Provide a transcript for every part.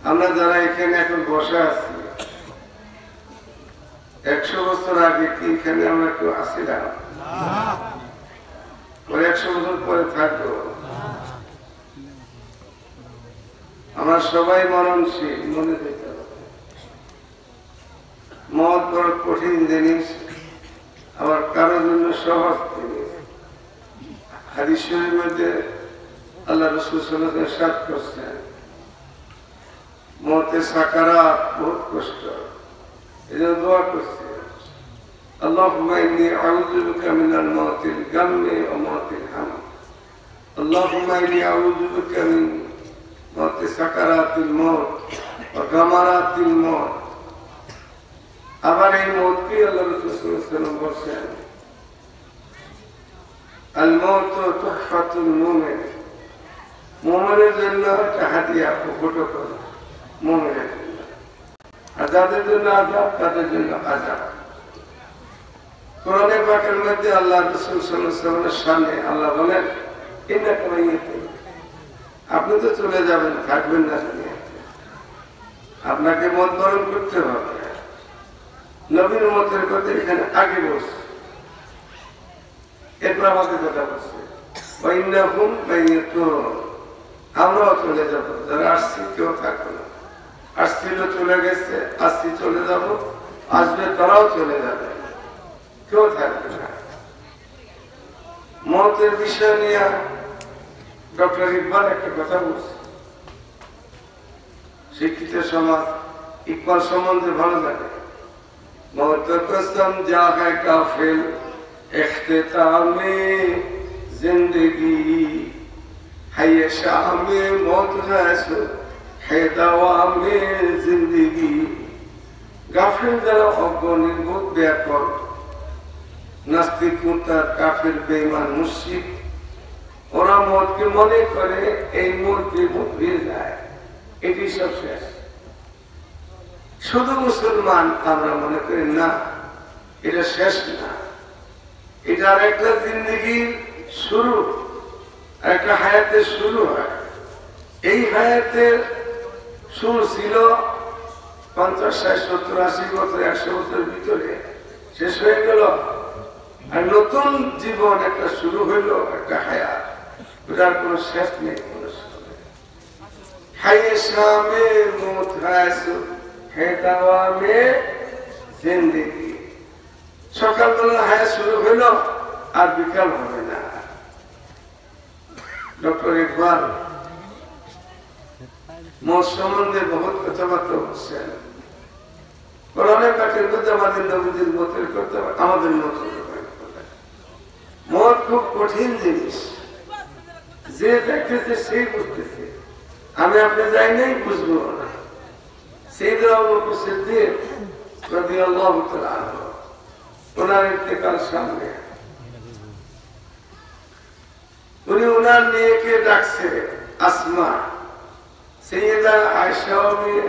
আমরা যারা এখানে এখন বসে আছি 100 বছর আগে কি এখানে আমরা কেউ আসিলাম? 100 বছর পরে থাকবো? আমরা সবাই মরণশীল, মনে দিতে হবে। মত বড় কঠিন জিনিস, আবার কারোর জন্য সহজ জিনিস। হাদিস শরীফের মধ্যে আল্লাহ রাসূল সাল্লাল্লাহু আলাইহি ওয়াসাল্লাম ইরশাদ করেছেন, মতে সাকারাত বহুত কষ্ট। এজন্য দোয়া করছে, আল্লাহুম্মা ইন্নী আউযু বিকা মিনাল মাউতিল গাম্মি ওয়া মাউতিল হাম। আল্লাহুম্মা ইন্নী আউযু বিকা মিন মাউতি সাকারাতিল মাউত ওয়া গামারাতিল মাউত। আবার এই মওতকে আল্লাহ রাসূল সাল্লাল্লাহু আলাইহি ওয়াসাল্লাম বলেছেন, আল মাউতু তুহফাতুল মুমিন। মুমিনের জন্য একটা হাদিয়া, উপকরণ মুমিনের জন্য। আর যাদের জন্য আযাব, তাদের জন্য আযাব। কোরআনে পাকের মধ্যে আল্লাহ রাসূল সাল্লাল্লাহু আলাইহি ওয়াসাল্লামের সামনে আল্লাহ বলেন, ইন্নাকা মাইয়িতুন, আপনি তো চলে যাবেন, থাকবেন না দুনিয়াতে, আপনাকে মত বরণ করতে হবে। নবীর মতের কথা এখানে আগে বলছে, এরপর আমাদের কথা বলছে, ওয়া ইন্নাহুম মাইয়িতুন, আমরাও চলে যাবো, যারা আসছি কেউ থাকবে না। আসছিল চলে গেছে, আসছি চলে যাব, আসবে তারাও চলে যাবে, কেউ থাকবে না। মতের বিষয় নিয়ে ডক্টর ইকবাল একটা কথা বলছে, শিক্ষিত সমাজ ইকবাল সম্বন্ধে ভালো লাগে। মौत कसम जा है काफिल इख्तितामे जिंदगी है ये शामे मौत है दवामे जिंदगी। গাফিল যারা অজ্ঞ, নির্বোধ, ব্যাকল, নাস্তিক, মুরতাদ, কাফির, বেঈমান, মুশরিক, ওরা মতকে মনে করে এই মুহূর্তে মুখ হয়ে যায়, এটি সব শেষ। শুধু মুসলমান আমরা মনে করি না, এটা শেষ না, এটা আর একটা জিন্দেগির শুরু, একটা হায়াতের শুরু হয়। এই হায়াতের শুরু ছিল 50, 60, 70, 80 বছর, 100 বছরের ভিতরে শেষ হয়ে গেল। আর নতুন জীবন একটা শুরু হইল, একটা হায়াত, ওটার কোন শেষ নেই। কোন হায়ে শামে মউত হে দাওয়ামে জিন্দেগি। সকালবেলা হায়াত শুরু হইল, আর বিকাল হবে না। ডক্টর ইকবাল মত সম্বন্ধে বহুত কথাবার্তা বলছেন। কোরআনে পাকের মধ্যে আমাদের নবীদের মতের করতে হবে, আমাদের মত মত খুব কঠিন জিনিস, যে দেখতেছে সেই বুঝতেছে। আমি আপনি যাই নাই, বুঝবো না। সাইয়েদনা আবু বকর সিদ্দিক রাদিয়াল্লাহু তাআলা আনহু, ওনার ইন্তেকাল সামনে, উনি ওনার মেয়েকে ডাকছে আসমা, সাইয়েদা আয়েশাও মেয়ে,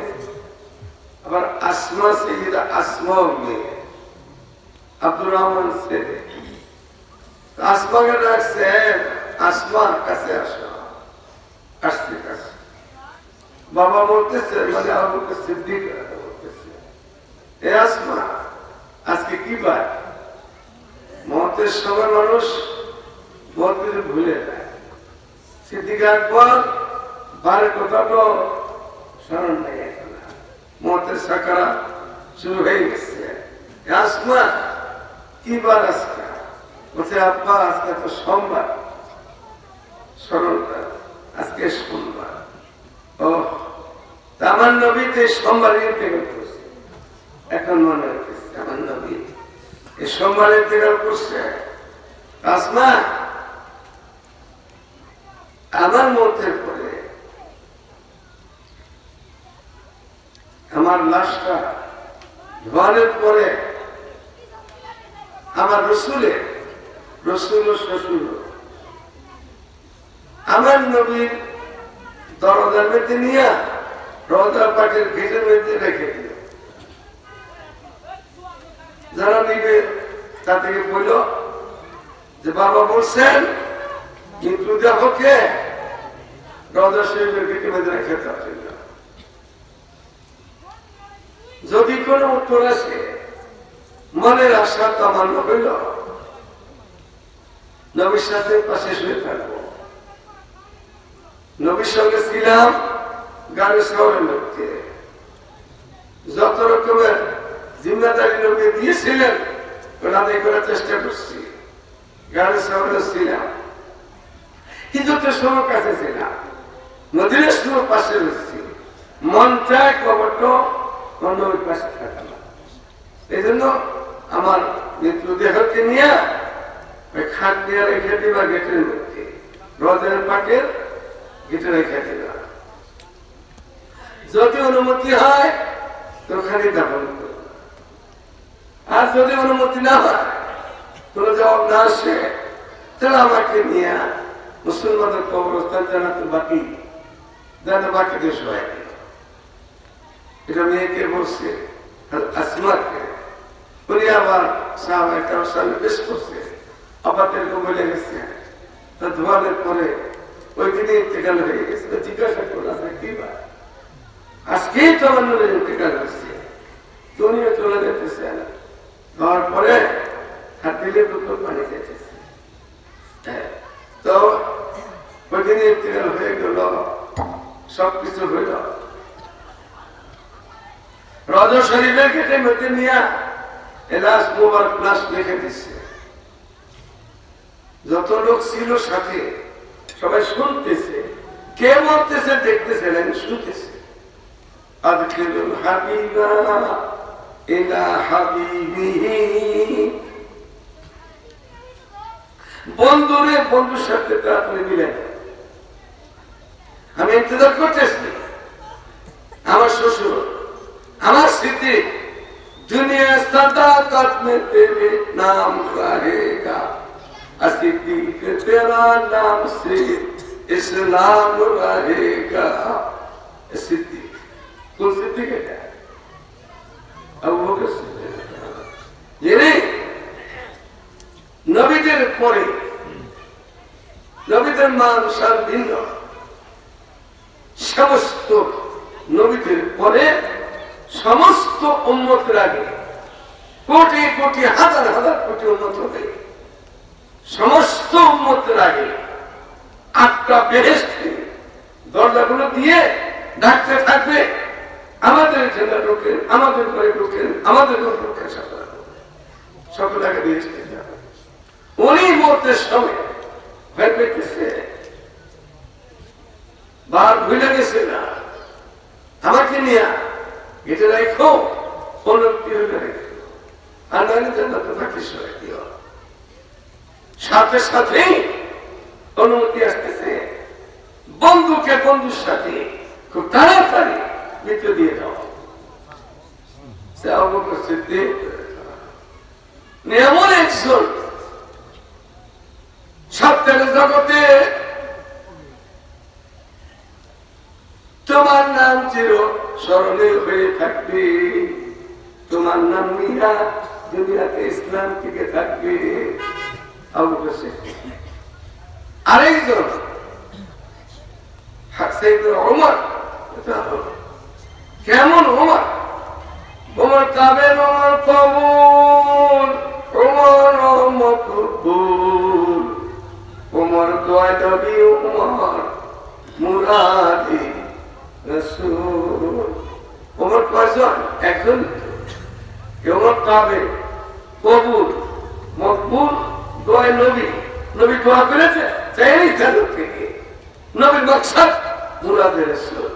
আবার আসমা সাইয়েদা আসমাও মেয়ে, আব্দুর রহমান ছেলে। আসমাকে ডাকছে, আসমা কাছে আসো। আসছে কাছে, বাবা বলতেছে, মানে আবু বকর সিদ্দিক বলতেছে, এ আসমা, আজকে কি বার? মতের সময় মানুষ মত কিছু ভুলে যায়। সিদ্দিক আকবর বারের কথা তো স্মরণ নেই, এখন মতের সাকারা শুরু হয়ে গেছে। আসমা, কি বার আজকে? বলছে, আব্বা আজকে তো সোমবার। স্মরণ কর, আজকে সোমবার। ও, আমার নবীতে সোমবারে ইন্তেকাল করছে। এখন মনে হচ্ছে আমার নবী এই সোমবারে ইন্তেকাল করছে। আসমা, আমার মতের পরে আমার লাশটা ধোয়ানোর পরে আমার রসুল ও শ্বশুর আমার নবীর দরজার মধ্যে নিয়ে রওজা পাকের গেটের মধ্যে রেখে দিল। যারা নিবে তা থেকে বলল যে বাবা বলছেন কিন্তু দেখো কে রওজা শরীফের গেটের মধ্যে রেখে দেওয়ার জন্য। যদি কোনো উত্তর আসে মনের আশা কামান্য হইল নবীর সাথে পাশে শুয়ে থাকবো। নবীর সঙ্গে ছিলাম গাড়ি শহরের মধ্যে, যত রকমের জিম্মাদারি নবী দিয়েছিলেন আদায় করার চেষ্টা করছি। গাড়ি শহরে ছিলাম, কিন্তু তো সময় কাছে ছিলাম, নদীর সময় পাশে রয়েছি, মন চায় কবরটা অন্য ওই পাশে থাকলাম। এই জন্য আমার মৃত্যু দেহকে নিয়ে ওই খাট নিয়ে রেখে দিবা গেটের মধ্যে, রোজের পাকের গেটে রেখে দিবা। যদি অনুমতি হয় তো ওখানে দাফন করবো, আর যদি অনুমতি না হয়, কোনো জবাব না আসে, তাহলে আমাকে নিয়ে মুসলমানদের কবরস্থান জানাতে বাকি বাকি দেশ হয়। এটা মেয়েকে বলছে আসমাকে, উনি আবার সামনে পেশ করছে, আপাতত বলে গেছে। ধোয়ানোর পরে ওই দিনে ইন্তেকাল হয়ে গেছে। জিজ্ঞাসা করলাম কি বা আজকেই তো আমার নবীর ইন্তেকাল হয়েছে, উনিও চলে যেতেছেন। হওয়ার পরে হাত দিলে দুটো পানি যেতেছে। তো ওই দিনে ইন্তেকাল হয়ে গেল, সবকিছু হইল। রজা শরীফের গেটে মধ্যে নিয়ে এলাস মোবারক লাশ লিখে দিচ্ছে। যত লোক ছিল সাথে সবাই শুনতেছে, কে মরতেছে দেখতেছে, শুনতেছে। আদখিলুল হাবিবা ইলা হাবিবিহি, বন্ধুরে বন্ধুর সাথে তাড়াতাড়ি মিলে। আমি ইন্তজার করতেছি, আমার শ্বশুর, আমার স্মৃতি दुनिया सदाकत में तेरे नाम रहेगा, सिद्दीक तेरा नाम से इस्लाम रहेगा। सिद्दीक कौन सिद्दीक है? क्या अबू बकर सिद्दीक ये नहीं, नबीদের পরে নবীদের মান সার ভিন্ন। সমস্ত নবীদের পরে সমস্ত উম্মতের আগে কোটি কোটি হাজার হাজার কোটি উম্মত হবে। সমস্ত উম্মতের আগে 8টা বেহেশতের দরজাগুলো দিয়ে ডাকতে থাকবে, আমাদের জেলা ঢোকেন, আমাদের ঘরে ঢোকেন, আমাদের ঘরে ঢোকেন, সকল আগে বেহেশতে যাবে। উনি মরতের সময় ভয় পেতেছে, বার ভুলে গেছে না, আমাকে নিয়ে এটা রেখো, অনুমতি হলে রেখো, আর নাহলে জান্নাতে থাকিস দিও। সাথে সাথেই অনুমতি আসতেছে, বন্ধুকে বন্ধুর সাথে খুব তাড়াতাড়ি মৃত্যু দিয়ে দাও। সে আবু বকর সিদ্দীক এমন একজন সত্যের জগতে তোমার নাম চির স্মরণে হয়ে থাকবে, তোমার নাম মিয়া দুনিয়াতে ইসলাম টিকে থাকবে। আবু বকর সিদ্দীক। আরেকজন ওমর, কেমন ওমর? ওমর কাবের, ওমর কবুল, ওমর মকবুল, ওমর দয়ালু, ওমর মুরাদি রাসূল। ওমর কয়জন? একজন। ওমর কাবের, কবুল, মকবুল, দোয়া নবী। নবী দোয়া করেছে, চাইনি চালু থেকে নবীর মাকসাদ মুরাদি রাসূল।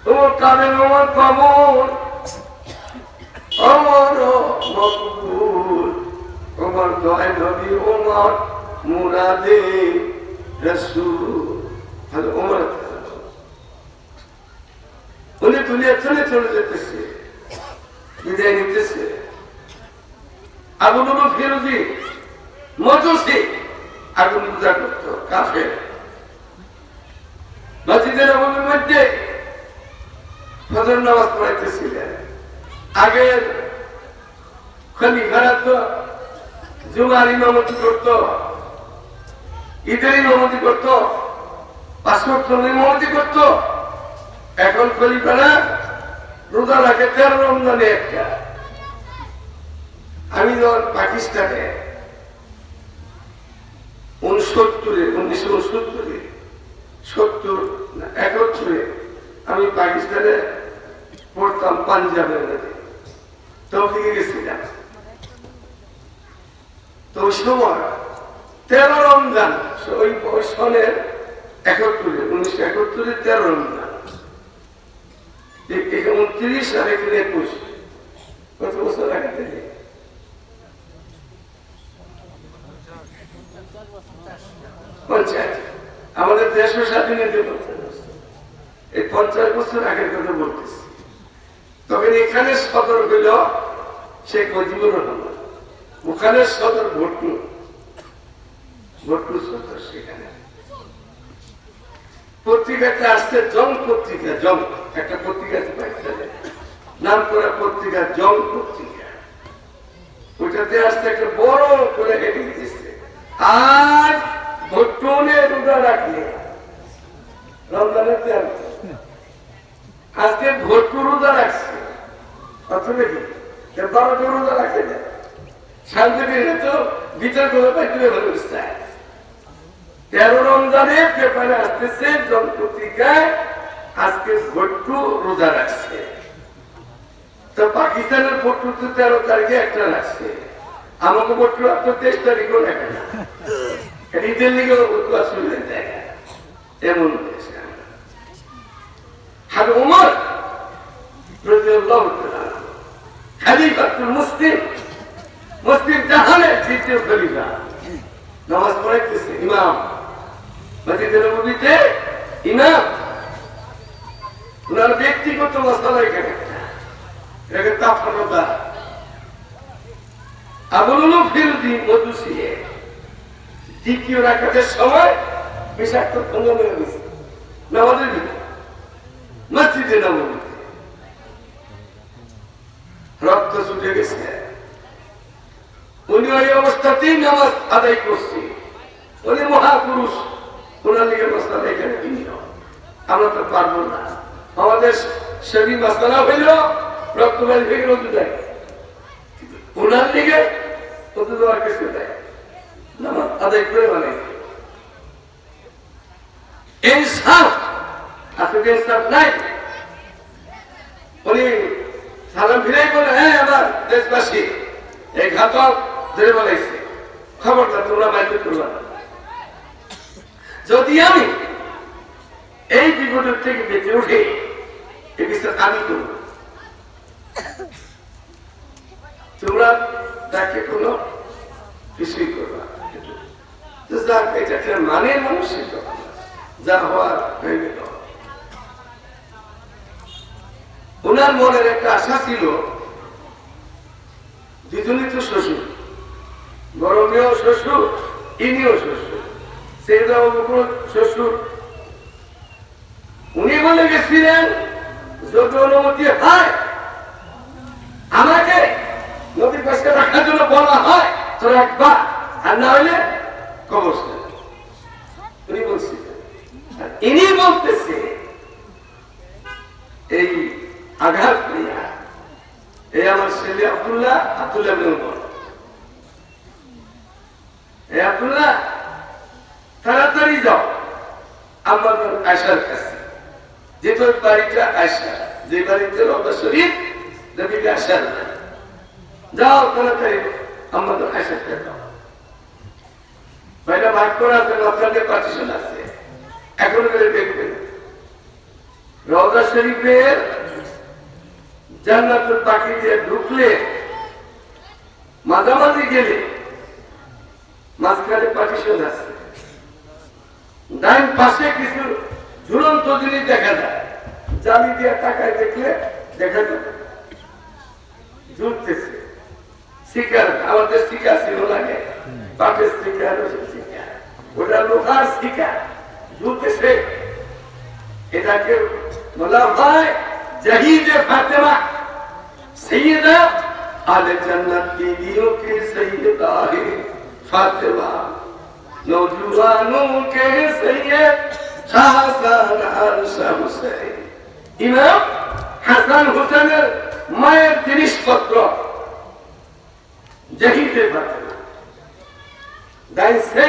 ওমর কাবের, ওমর কবুল, ওমর মকবুল, ওমর দোয়া নবী, ওমর মুরাদে রাসূল। ওমর উনি দুনিয়া চলে চলে যেতেছে, বিদায় নিতেছে। আবু নবী ফিরোজি মজুসি আগুন পূজা করত, কাফের। মসজিদের নববীর মধ্যে ফজর নামাজ পড়াইতেছিলেন। আগের খলিফারা তো জুমার ইমামতি করত, ঈদের ইমামতি করত, 5 ওয়াক্ত ইমামতি করত। এখন খলিফারা রোজা রাখে 13 রমজানে একটা। আমি যখন পাকিস্তানে 1969 আমি পাকিস্তানে পড়তাম পাঞ্জাবের মধ্যে, তৌফিকে গেছিলাম। তো ওই সময় 13 রমজান, ওই সনের 1971 13 রমজান, 29 আর 21, কত বছর আগে থেকে? 50। আমাদের দেশের স্বাধীন হতে 50 বছর, এই 50 বছর আগের কথা বলতেছি। তখন এখানে সদর হইল শেখ মুজিবুর রহমান, ওখানে সদর ভট্টু সদর। সেখানে পত্রিকাতে আসছে জং পত্রিকা, জং একটা পত্রিকাতে পাইছে, নাম করা পত্রিকা জং পত্রিকা। ওইটাতে আসছে একটা বড় করে হেঁটে দিচ্ছে, আর ভট্টুনে রোজা রাখলে রমজানের 13। আজকে ভট্টু রোজা রাখছে, অথবা কি 12টা রোজা রাখে না। শান্তিবিরে তো বিচার করে পাই তুলে ভালো চায়। 13 রমজানে পেপারে আসতেছে জন পত্রিকায়, আজকে ভট্টু রোজা রাখছে। তো পাকিস্তানের ভট্টু তো 13 তারিখে একটা রাখছে, আমাকে ভট্টু আর তো 23 তারিখও রাখে না। ঈদের লিগে ভট্টু আসলে দেখা এমন আর উমর রাদিয়াল্লাহু তাআলা খলিফাতুল মুসলিম জাহানের দ্বিতীয় খলিফা, নামাজ পড়াইতেছে ইমাম, মসজিদে নববীতে ইমাম। ওনার ব্যক্তিগত মাসালা এখানে এটাকে তাফারদা আবুল ফিরদি মজুসিয়ে দ্বিতীয় রাকাতের সময় বিষাক্ত ভঙ্গন হয়ে গেছে নামাজের ভিতরে, মসজিদে নববীতে রক্ত ছুটে গেছে। উনি ওই অবস্থাতেই নামাজ আদায় করছে। উনি মহাপুরুষ, ওনার লিগে মাসালা এখানে ভিন্ন, আমরা তো পারবো না। আমাদের শরীর মাসালা হইল রক্ত বাড়ি থেকে রোজু দেয়, ওনার লিগে রোজু দেওয়ার কিছু দেয়, নামাজ আদায় করে বানাইছে। ইনসাফ আসলে ইনসাফ নাই। উনি সালাম ফিরাই বলে, হ্যাঁ আমার দেশবাসী এই ঘাতক ধরে বলাইছে, খবরটা তোমরা বাইরে করবা না। যদি আমি এই বিপদের থেকে বেঁচে উঠে এই বিচার আমি করব, তোমরা তাকে কোনো কিছুই করবা। এটা একটা মানে মানুষের যা হওয়ার হয়ে গেল। ওনার মনের একটা আশা ছিল, দুজনই তো শ্বশুর, গরমেও শ্বশুর, ইনিও শ্বশুর, সেইদাও শ্বশুর। উনি বলে গেছিলেন যদি অনুমতি হয় আমাকে নদীর পাশে রাখার জন্য বলা হয় তো রাখবা, আর না হইলে কবরস্থান। উনি বলছিলেন, ইনি বলতেছে এই আঘাত প্রিয়া, এই আমার ছেলে আব্দুল্লাহ এই আব্দুল্লাহ তাড়াতাড়ি যাও আমার আয়সার কাছে, যে তোর বাড়িটা আয়সা, যে বাড়িতে রওজা শরীফ নবীর আয়সার বাড়ি, যাও তাড়াতাড়ি আমাদের আয়সার কাছে যাও। ভাইটা ভাগ করা আছে, মাঝখানে পার্টিশন আছে, এখন দেখবেন রওজা শরীফের জান্নাতুল বাকি দিয়ে ঢুকলে মাঝামাঝি গেলে মাঝখানে পার্টিশন আছে, ডান পাশে কিছু ঝুলন্ত জিনিস দেখা যায়, জালি দিয়ে টাকায় দেখলে দেখা যাবে ঝুলতেছে। শিকার, আমাদের শিকার ছিল লাগে, পাটের শিকার, ওটা লোহার শিকার ঝুলতেছে। এটাকে বলা হয় জাহিদে ফাতেমা, সৈয়দা আলে জান্নাত बीवियों के सैयदा है फातिमा, नौजवानों के सैयद शाहजादा हुसैन। इमाम হাসান হুসেনের মায়ের জিনিসপত্র জাহিদে ফাতেমা দাইছে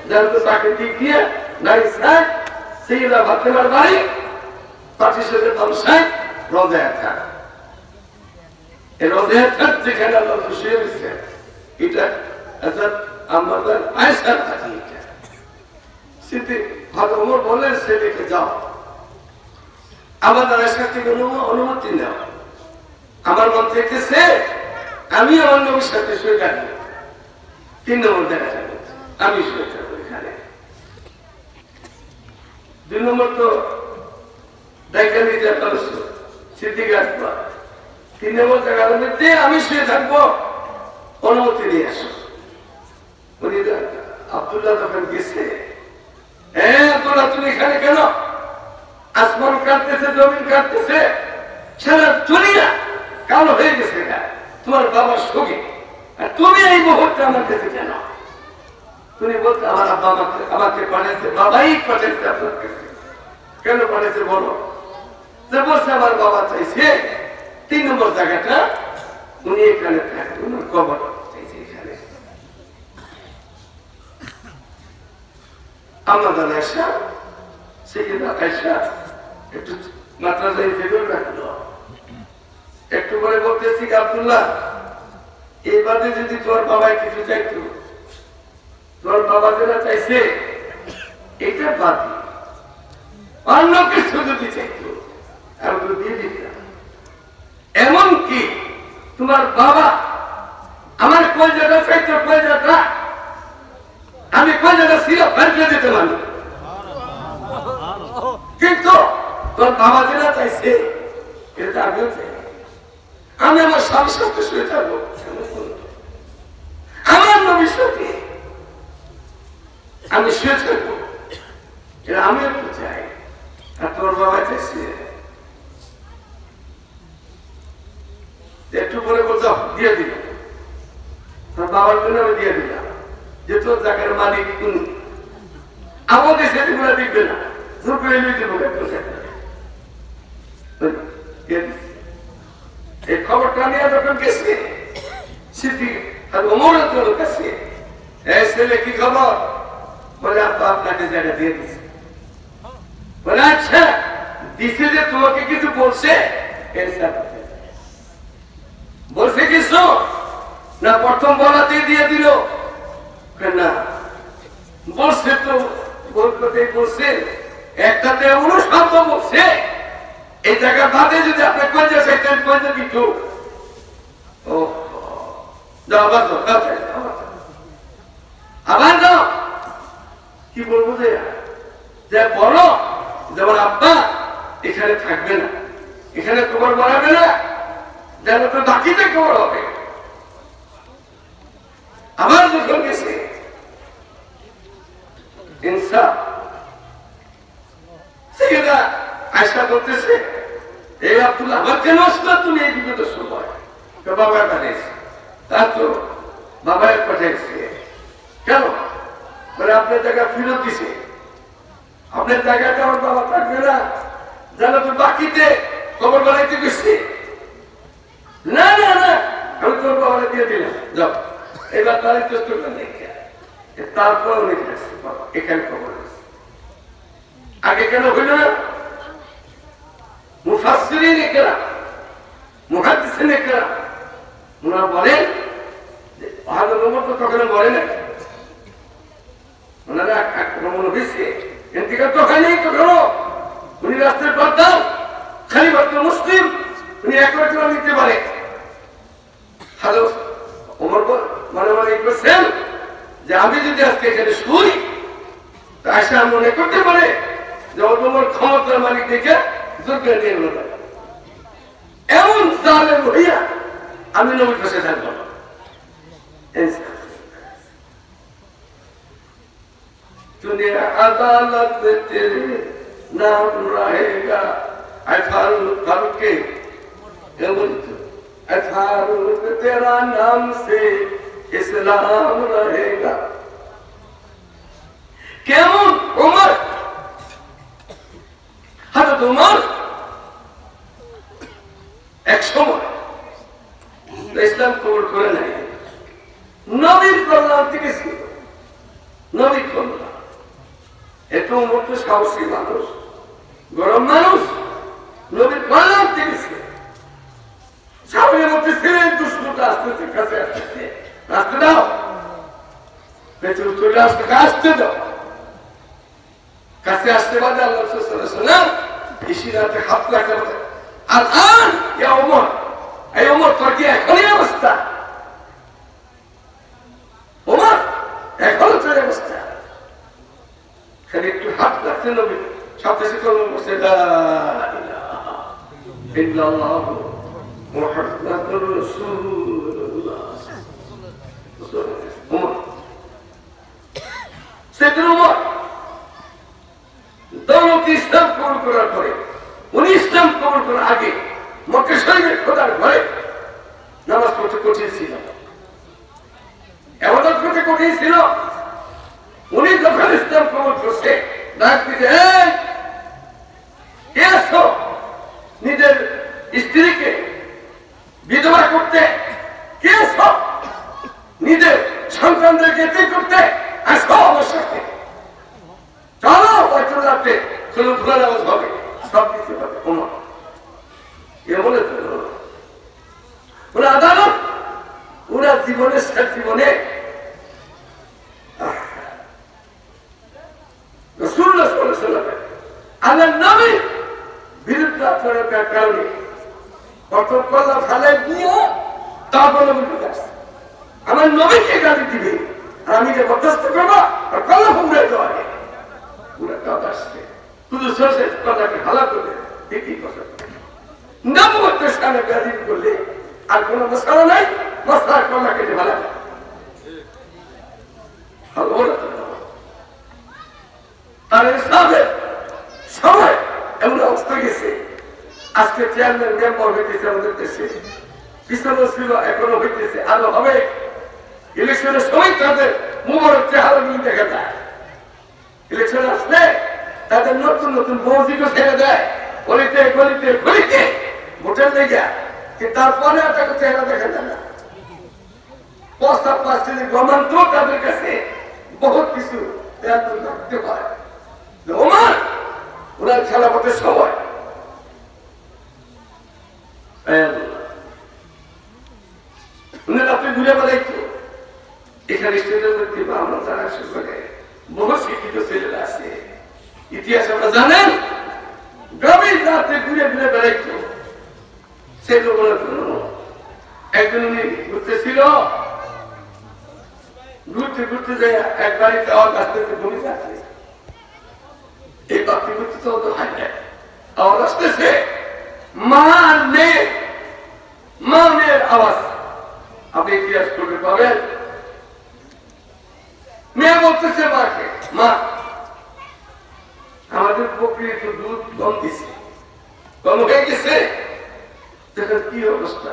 যাতে তাকে দিক দিয়ে দাইছে সেইদা ফাতেমার বাড়ি পাঠিয়েছে তামসায় রোজায় থাক এই রোজায় থাক যেখানে আল্লাহ খুশি হয়েছে এটা আমাদের আয়েশার কাছে স্মৃতি হয়তো ওমর বললেন ছেলেকে যাও আমাদের আয়েশার থেকে অনুমতি নেও আমার মন থেকেছে আমি আমার নবীর সাথে শুয়ে থাকি 3 নম্বর দেখা যাবে আমি শুয়ে থাকবো এখানে 2 নম্বর তো দেখা নিতে পারছো স্মৃতিকে আসবো 3 নম্বর জায়গার মধ্যে আমি শুয়ে থাকবো অনুমতি নিয়ে আসো উনি আব্দুল্লাহ তখন গেছে আব্দুল্লাহ তুমি এখানে কেন আসমান কাটতেছে জমিন কাটতেছে সারা দুনিয়া কালো হয়ে গেছে তোমার বাবার সঙ্গে আর তুমি এই মুহূর্তে আমার কাছে কেন তুমি বলছো আমার আব্বা আমাকে পাঠাইছে বাবাই পাঠাইছে আপনার কাছে কেন পাঠাইছে বলো যে বলছে আমার বাবা চাইছে 3 নম্বর জায়গাটা উনি এখানে থাকবে উনার কবর চাইছে এখানে আমাদের আয়সা সেদিন আয়সা একটু মাদ্রাসায় ফেরত রাখলো একটু পরে বলতেছি আব্দুল্লাহ এই বাদে যদি তোর বাবাই কিছু চাইতো তোর বাবা যেটা চাইছে এটা বাদ অন্য কিছু যদি চাইতো আমি তো দিয়ে দিতাম এমনকি তোমার বাবা আমার কলজাটা চাইতো কলজাটা আমি কলজাটা সিরা বের করে দিতে পারি কিন্তু তোর বাবা যেটা চাইছে এটা আমিও চাই আমি আমার স্বামীর সাথে শুয়ে থাকবো আমার নবীর সাথে আমি শুয়ে থাকবো এটা আমি একটু চাই আর তোর বাবা চাইছে একটু পরে বলছো দিয়ে দিল তোর বাবার জন্য আমি দিয়ে দিলাম যে তোর জায়গার মালিক উনি আমাকে সেদিন দেখবে না জোর করে নিয়ে দেবো এই খবরটা নিয়ে যখন গেছে স্মৃতি আর ওমরের জন্য কাছে এই ছেলে কি খবর বলে আব্বা আপনাকে জায়গা দিয়ে দিচ্ছে বলে আচ্ছা দিছে যে তোমাকে কিছু বলছে বলছে কিছু না প্রথম বলাতেই দিয়ে দিল না বলছে তো বলতে বলছে একটাতে অনুসম্ভ বলছে এই জায়গা বাদে যদি আপনি কলজা চাইতেন কলজা দিত ও যাও আবার আবার যাও কি বলবো যে বলো যেমন আব্বা এখানে থাকবে না এখানে কবর বানাবে না যেন তো বাকিতে কবর হবে আবার যখন গেছে ইনসাফ সেটা আয়সা করতেছে এই আব্দুল্লাহ আবার কেন আসলো তুমি এই বিপদের সময় বাবা পাঠাইছে তার তো বাবাই পাঠাইছে কেন বলে আপনার জায়গা ফেরত দিছে আপনার জায়গাতে আমার বাবা থাকবে না যেন তো বাকিতে খবর বানাইতে গেছি না না না আমি তোর বাবা দিয়ে দিলাম যাও এবার তারই চেষ্টা করলাম তারপর উনি এখানে খবর আগে কেন হইল না মুফাসসিরিন ইকরাম মুহাদ্দিসিন ইকরাম ওনারা বলেন যে হযরত ওমর তো তখন বলে না ওনারা আক্রমণ হয়েছে ইন্তিকাল তো হয়নি তখন উনি রাস্তার পর্দাও খলিফাতুল মুসলিম উনি একবার নিতে পারে হ্যালো ওমর মনে মনে বলছেন যে আমি যদি আজকে এখানে শুই তা আয়সা মনে করতে পারে যে ওমর ক্ষমতার মালিক দেখে জোর করে দিয়ে গেল এমন জালেম হইয়া আমি নবীর কাছে থাকবো दुनिया अदालत में तेरे नाम रहेगा फारूक के फारूक तेरा नाम से इस्लाम रहेगा কেমন ওমর হযরত ওমর এত মতো সাহসী মানুষ, গরম মানুষ, নবীর কল্যাণ দিয়েছে। সামনের মধ্যে ছিলেন দুশ্মনটা আসতেছে, কাছে আসতেছে, আসতে দাও, পেছনে চলে আসতে, আসতে দাও। কাছে আসতে বাদে আল্লাহ সাল্লাম ইশারাতে হাত রাখতে বলে, আর ইয়া ওমর, এই ওমর তোর কি এখনই অবস্থা? ওমর এখনো তোর অবস্থা? খালি একটু হাত রাখছে নবী, সাথে সাথে বলছে লা ইলাহা ইল্লাল্লাহ মুহাম্মাদুর রাসূলুল্লাহ। ওমর সেদিন ওমর দৌলত ইসলাম কবুল করার পরে, উনি ইসলাম কবুল করার আগে মক্কা শরীফের খোদার ঘরে নামাজ পড়তে কঠিন ছিল, ইবাদত করতে কঠিন ছিল। উনি যখন ইসলাম কবুল করছে, ডাক দিতে, কে আছো? নিজের স্ত্রীকে বিধবা করতে কে আছো? নিজের সন্তানদেরকে এতিম করতে আসো আমার সাথে, চলো বাইতুল্লাহতে খোলা নামাজ হবে, সব কিছু হবে। ওমর এ বলে ওরা আদালত, ওরা জীবনের জীবনে রাসূলুল্লাহ সাল্লাল্লাহু আলাইহি ওয়াসাল্লাম আল্লাহর নবীর বিরুদ্ধে আচরণের কারণে কত কল্লা ফেলে দিয়ে তারপর নবীকে আসছে, আমার নবীকে গালি দিবে আর আমি যে বরদাস্ত করবো আর কল্লা ফুমড়ে দেওয়া পুরা কাজ আসছে, শুধু সরষে কল্লাকে হালা করবে, একই কথা। নবুয়তের সামনে গালি করলে আর কোন মশলা নাই, মশলা কল্লা কেটে ভালো আর সবাই এমন অবস্থা গেছে। আজকে চেয়ারম্যান মেম্বার হইতেছে আমাদের দেশে, পিছনে ছিল, এখনো হইতেছে, আরো হবে। ইলেকশনের সময় তাদের মুবারক চেহারা নিয়ে দেখা যায়। ইলেকশন আসলে তাদের নতুন নতুন বৌজিকে ছেড়ে দেয়, গলিতে গলিতে গলিতে ভোটের লেগে, কিন্তু তারপরে তাকে চেহারা দেখা যায় না। প্রস্তাব পাচ্ছে গমান্ত তাদের কাছে বহুত কিছু রাখতে পারে। ওমর ওনার খেলাপথের সময় রাত্রে ঘুরে বেড়াইতো। এখানে স্টেজের মধ্যে আমরা যারা বহু শিক্ষিত ছেলেরা আছে, ইতিহাস আমরা জানেন, গভীর রাত্রে ঘুরে ঘুরে বেড়াইতো। সেগুলো একজন উনি ঘুরতেছিল, ঘুরতে ঘুরতে যায় এক বাড়িতে আওয়াজ আসতেছে, বমি যাচ্ছে। এই বাকি ঘুরতে তো হয় না, আওয়াজ আসতেছে, মা মেয়ের আওয়াজ। আপনি ইতিহাস করতে পাবেন। মেয়ে বলতেছে মাকে, মা আমাদের বকরি তো দুধ কম দিছে, কম হয়ে গেছে, দেখেন কি অবস্থা।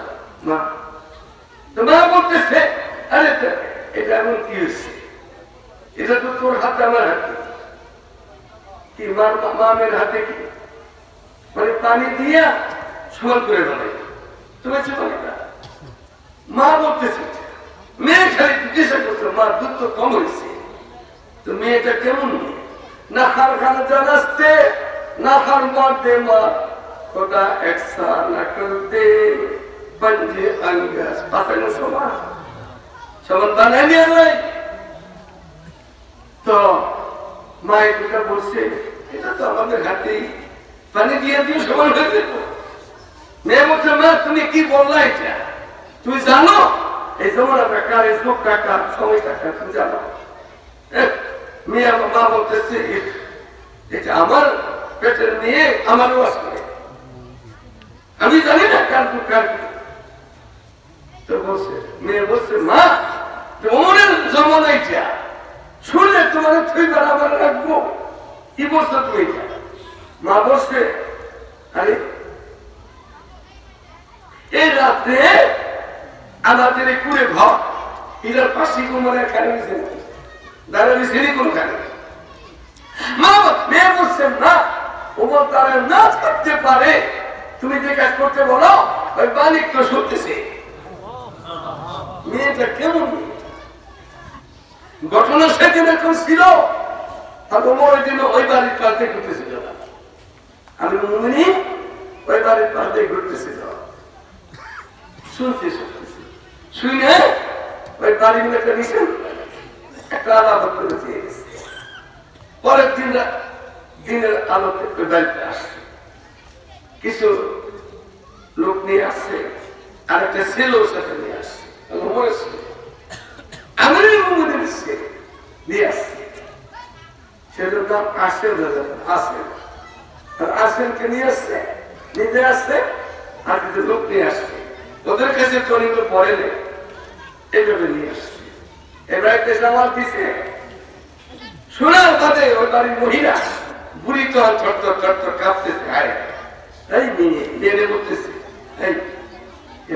মা তো মা বলতেছে, আরে এটা এমন কি হয়েছে, এটা তো তোর হাতে আমার হাতে। কি মামের হাতে কি মানে পানি দিয়া সমান করে বানাই, তুমি মা বলতেছে। মেয়ে খালি জিজ্ঞাসা করছে, মা দুধ তো কম হয়েছে, তো মেয়েটা কেমন মেয়ে? না হার খানা জানাতে না হার মার দে মা খোদা একসা না কর দে বঞ্জে আঙ্গাস পাতানো সমান সমান বানাই নিয়ে নাই। তো মা এটা বলছে, এটা তো আমাদের হাতেই, পানি দিয়ে দিয়ে সমান হয়ে যেত। মেয়ে বলছে, মা তুমি কি বললা? এটা তুমি জানো এই জমানাটা কার, এই চোখটা কার, সময়টা কার, তুমি জানো? মেয়ে মা বলতেছে, এটা আমার পেটের মেয়ে, আমার ওয়াজ করে, আমি জানি না কার দুঃখ কার। তো বলছে, মেয়ে বলছে, মা তোমার জমানাইটা শুনলে তোমার তুই বরাবর রাখবো, কি বলছো তুমি? মা বলছে, আরে এই রাত্রে আমাদের কুড়ে ঘর, এটার পাশে কোমরের খালি দাঁড়াবি সিঁড়ি কোনো খালি। মা মেয়ে বলছে, না ওমর তারা না করতে পারে, তুমি যে কাজ করতে বলো ওই মালিক তো শুনতেছে। মেয়েটা কেমন ঘটনা সেদিন এখন ছিল, আর ওমর ওই দিন ওই বাড়ির পাশে ঘুরতেছিল না, আমি মুমিনী ওই বাড়ির পাশে ঘুরতেছিল, শুনতেছি শুনে ওই বাড়ির মেয়েটা নিছেন একটা আলাদা করে দিয়ে গেছে। পরের দিন দিনের আলোতে ওই বাড়িতে আসছে, কিছু লোক নিয়ে আসছে, আর একটা ছেলেও সাথে নিয়ে আসছে, আমি নিয়ে আসছি। ছেলের নাম আসেন, আসেন আসেনকে নিয়ে আসছে, নিজে আসছে, আর কিছু লোক নিয়ে আসছে। ওদের কাছে তো অনেকগুলো পড়ে নেই, এইভাবে নিয়ে আসছে। এবার একটা জামাল দিছে, শোনার বাদে ওই বাড়ির মহিলা বুড়ি তো থরথর থরথর কাঁপতেছে। এই মেয়ে বলতেছে, এই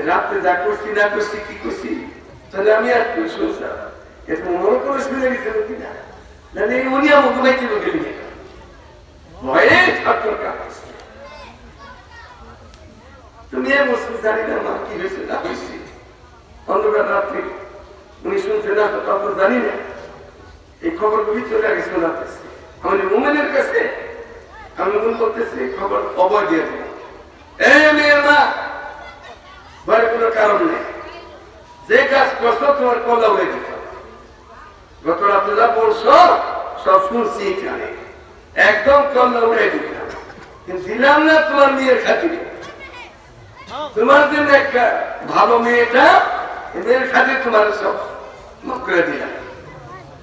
রাত্রে যা করছি না করছি কি করছি, তাহলে আমি আর কি শুনছিলাম, এটা মনে করে শুনে গেছিল কিনা, নাহলে উনি আমাকে বাইতে লোকে নিয়ে ভয়ে থরথর কাঁপতেছে। তুমি মুসলিম জানি না মা কি হয়েছে না হয়েছে, অন্ধকার রাত্রে উনি শুনছে না তো তখন জানি না, এই খবরগুলি চলে আগে শোনাতেছে আমাদের মোমেনের কাছে। আমি মনে করতেছি খবর অবয় দিয়ে দেবো, এই মেয়ের মা ভয়ের কোনো কারণ নেই, যে কাজ করছো তোমার কলা হয়ে দিত। গত রাত্রে যা পড়ছো সব শুনছি এখানে, একদম কলা উড়ে দিতাম, কিন্তু দিলাম না তোমার মেয়ের খাতিরে। তোমার জন্য একটা ভালো মেয়েটা, মেয়ের খাতিরে তোমার সব মাফ করে দিলাম।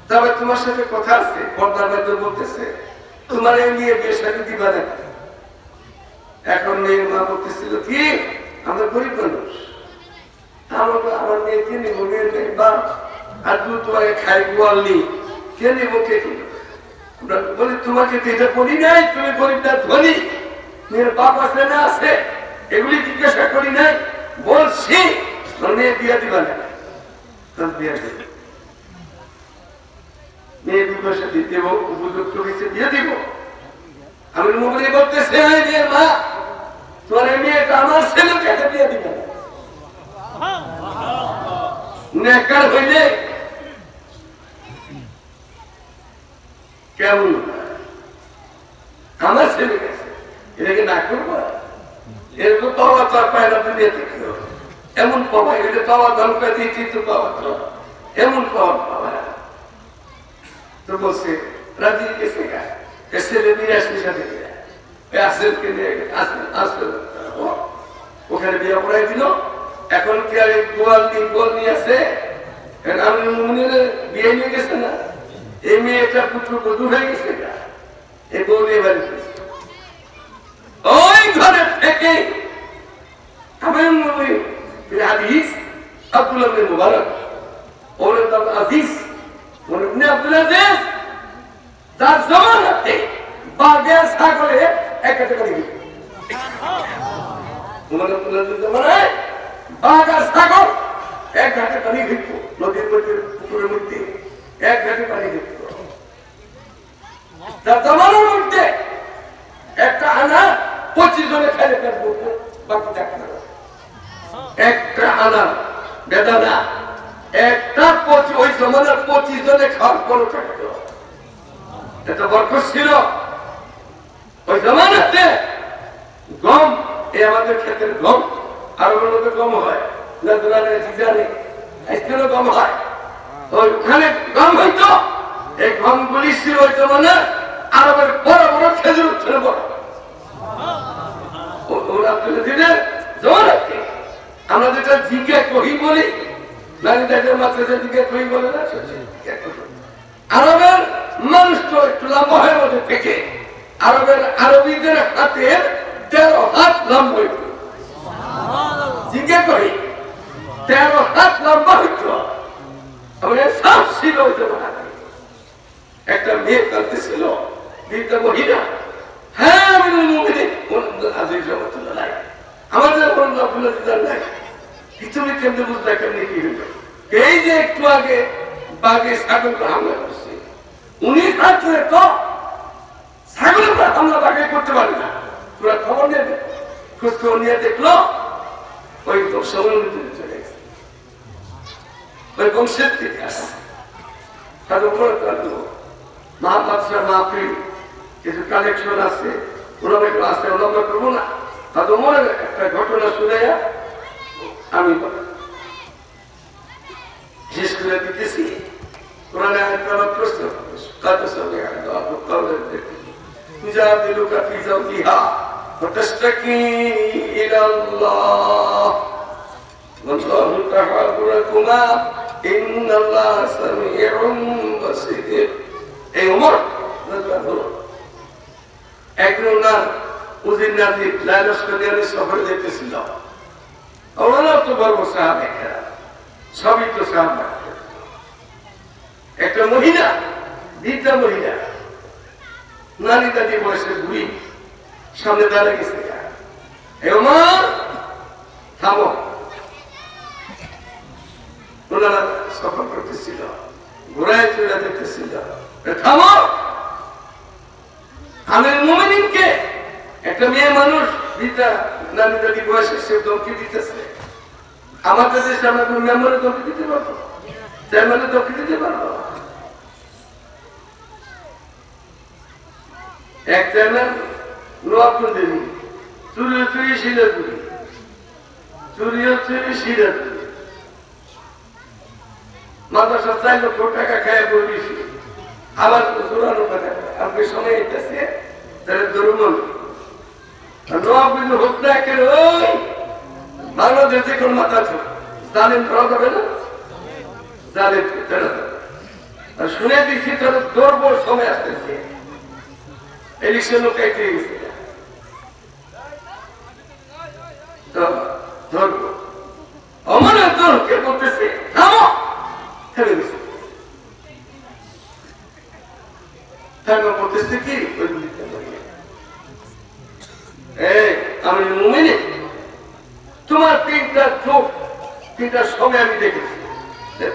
তবে তোমার সাথে কথা আছে, পর্দার মধ্যে বলতেছে তোমার এই মেয়ে বিয়ের সাথে দিবা না। এখন মেয়ের মা বলতেছিল কি, আমরা গরিব মানুষ, আমার মেয়েকে নিব, মেয়ের মেয়ে বা আর তুই তোমাকে খাই গোয়ালি কে নিব, কে কিনব? বলি তোমাকে তো এটা বলি নাই, তুমি গরিব না ধনী, মেয়ের বাপ আছে না আছে, এগুলি জিজ্ঞাসা করি নাই, বলছি মেয়ে বিয়া দিবা না। বিয়া দিব, মেয়ে বিবাহ সাথে দেব, উপযুক্ত হয়েছে দিয়ে দিব। আমি মোবাইলে বলতেছে মেয়ের মা তোমার মেয়েটা আমার ছেলের কাছে দিয়ে দিব, নেকার হইলে কেমন আমার ছেলে কাছে এটাকে না করবো, এরকম পাওয়া তো আর পায় না দুনিয়াতে। কেউ এমন পাওয়া এটা পাওয়া দরকার দিয়েছি তো পাওয়া তো এমন পাওয়া পাওয়া তো বলছে রাজি গেছে ছেলে নিয়ে আসলে সাথে আসেলকে নিয়ে আসেল ওখানে বিয়ে করাই দিল। এখন কি আর গোয়াল নিয়ে আসে, আমি বিয়ে নিয়ে গেছে না, এই মেয়েটা পুত্র বধূ হয়ে গেছে, এই বউ নিয়ে বাড়ি ওই ঘরে থেকে আমি হাদিস আব্দুল্লাহ বিন মুবারক ওর নাম আজিজ, আব্দুল আজিজ, তার জমানাতে বাঘে ছাগলে এক ক্যাটাগরি দিত। জমানায় বাঘ আর ছাগল এক ঘাটে পানি দিত, নদীর মধ্যে পুকুরের মধ্যে এক ঘাটে পানি দিত। তার জমানার মধ্যে একটা আনা 25 জনে খেলে করতো, বাকি থাকতো একটা আনা বেদানা একটা ওই জমানার 25 জনে খাওয়ার পরও থাকতো। এটা বরকত ছিল ওই জমানাতে। গম এই আমাদের ক্ষেতের গম, আরবের মধ্যে গম হয়, গম হয়, ওইখানে গম হইতো। এই গমগুলি ছিল ওই জমানার আরবের বড় বড় খেজুর ছিল বড়। আমরা যেটা জিজ্ঞে কহি বলি, আরবের মানুষ তো একটু লম্বা হয়ে ওঠে থেকে, আরবিদের হাতে 13 হাত লম্বা হইত, জিজ্ঞে করি 13 হাত লম্বা হইত। সব ছিল ওই জমানাতে। একটা মেয়ে কাঁদতেছিল, মেয়েটা মহিলা, হ্যাঁ আমি আমাদের নাই, তুমি কেমনি বুঝলে কেমনি কি হইল? এই যে একটু আগে বাঘে ছাগলকে হামলা করছে, উনি থাকলে তো ছাগলের হামলা বাঘে করতে পারে না। তোরা খবর নিয়ে খোঁজ খবর নিয়ে দেখলো ওই সময় চলে গেছে, ওই বংশের থেকে আসছে। মাদ্রাসা মাহফিল কিছু কালেকশন আছে, ওরকম আছে, ওরকম করবো না। তাদের মনে একটা ঘটনা শুনে আমি শেষ করে দিতেছি। কোরআনে আয়াত তেলাওয়াত করছে, কাদ সামিআ আল্লাহু কাওলা আল্লাতী তুজাদিলুকা ফি যাওজিহা ওয়া তাশতাকি ইলাল্লাহ ওয়াল্লাহু তাহাবুরাকুমা ইন্নাল্লাহা সামিউন বাসীর। এই ওমর একজন না উজির নাজি লাইলাস কাদিয়ানি সফরে যেতেছিল। ওনারা তো বড় সাহাবা, সবই তো সাহাবা। একটা মহিলা, বৃদ্ধা মহিলা, নানি দাদি বয়সের বুড়ি সামনে দাঁড়িয়ে গেছে। ওমর থামো। ওনারা সফর করতেছিল, ঘোড়ায় চড়ে যেতেছিল। থামো, আমির মুমিনিনকে একটা মেয়ে মানুষ বৃদ্ধা নানি দাদি বয়সে সে ধমকি দিতেছে। আমাদের দেশে আমরা কোন মেম্বারে ধমকি দিতে পারবো? চেয়ারম্যানে ধমকি দিতে পারবো? এক চেয়ারম্যান নোয়াবগঞ্জেরই চুরিও চুরি, শিলা চুরি, চুরিও চুরি, শিলা চুরি। মাদ্রাসা 4 লক্ষ টাকা খায় বলিছি, আবার জোরানো কথা আপনি সময় এসেছে তাহলে ধরুন নোয়াবগঞ্জ হোক না একের ওই বাংলাদেশ যে কোন মাথা ছিল জানেন ধরা যাবে না, জানেন ধরা যাবে। আর শুনে দিচ্ছি তোর ধরবো, সময় আসতেছে, ইলেকশন কাইতে গেছে তো ধরবো। অমনে ধরকে বলতেছে থামো, থেমে গেছে। তারপর বলতেছে কি আমি মুমিনে তোমার 3টা চোখ 3টার সময় আমি দেখেছি,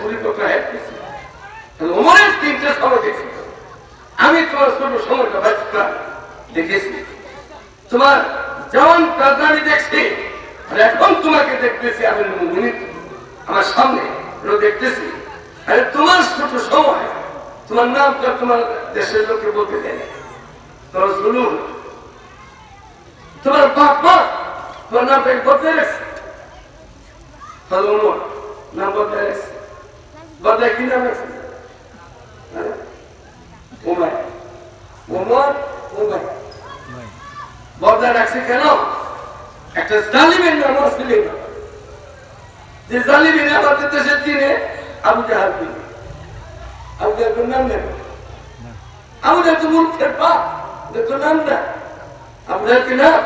পরিকল্পনা হেঁটেছি। ওমরের 3টে সময় দেখছি আমি, তোমার ছোট সময়টা বাচ্চা দেখেছি, তোমার জওয়ান কালটা আমি দেখছি, আর এখন তোমাকে দেখতেছি আমি মুমিন আমার সামনে দেখতেছি। আরে তোমার ছোট সময়, তোমার নামটা তোমার দেশের লোকে বলতে দেয় না, তোমার জুলুম, তোমার বাপ মা তোমার নামটাকে বদলে রাখছে। ওমর নাম বদলে রাখছে, বদলে কি নাম রাখছে? ওমর, ওমর, ওমর বদলে রাখছে কেন? একটা জালিমের নাম ছিল, যে জালিমের আমাদের দেশে চিনে আবু জাহাল। আবু জাহাল নাম নেই, আবু জাহাল তো মূর্খের বাপ, তোর নাম না আবু জাহাল কি নাম?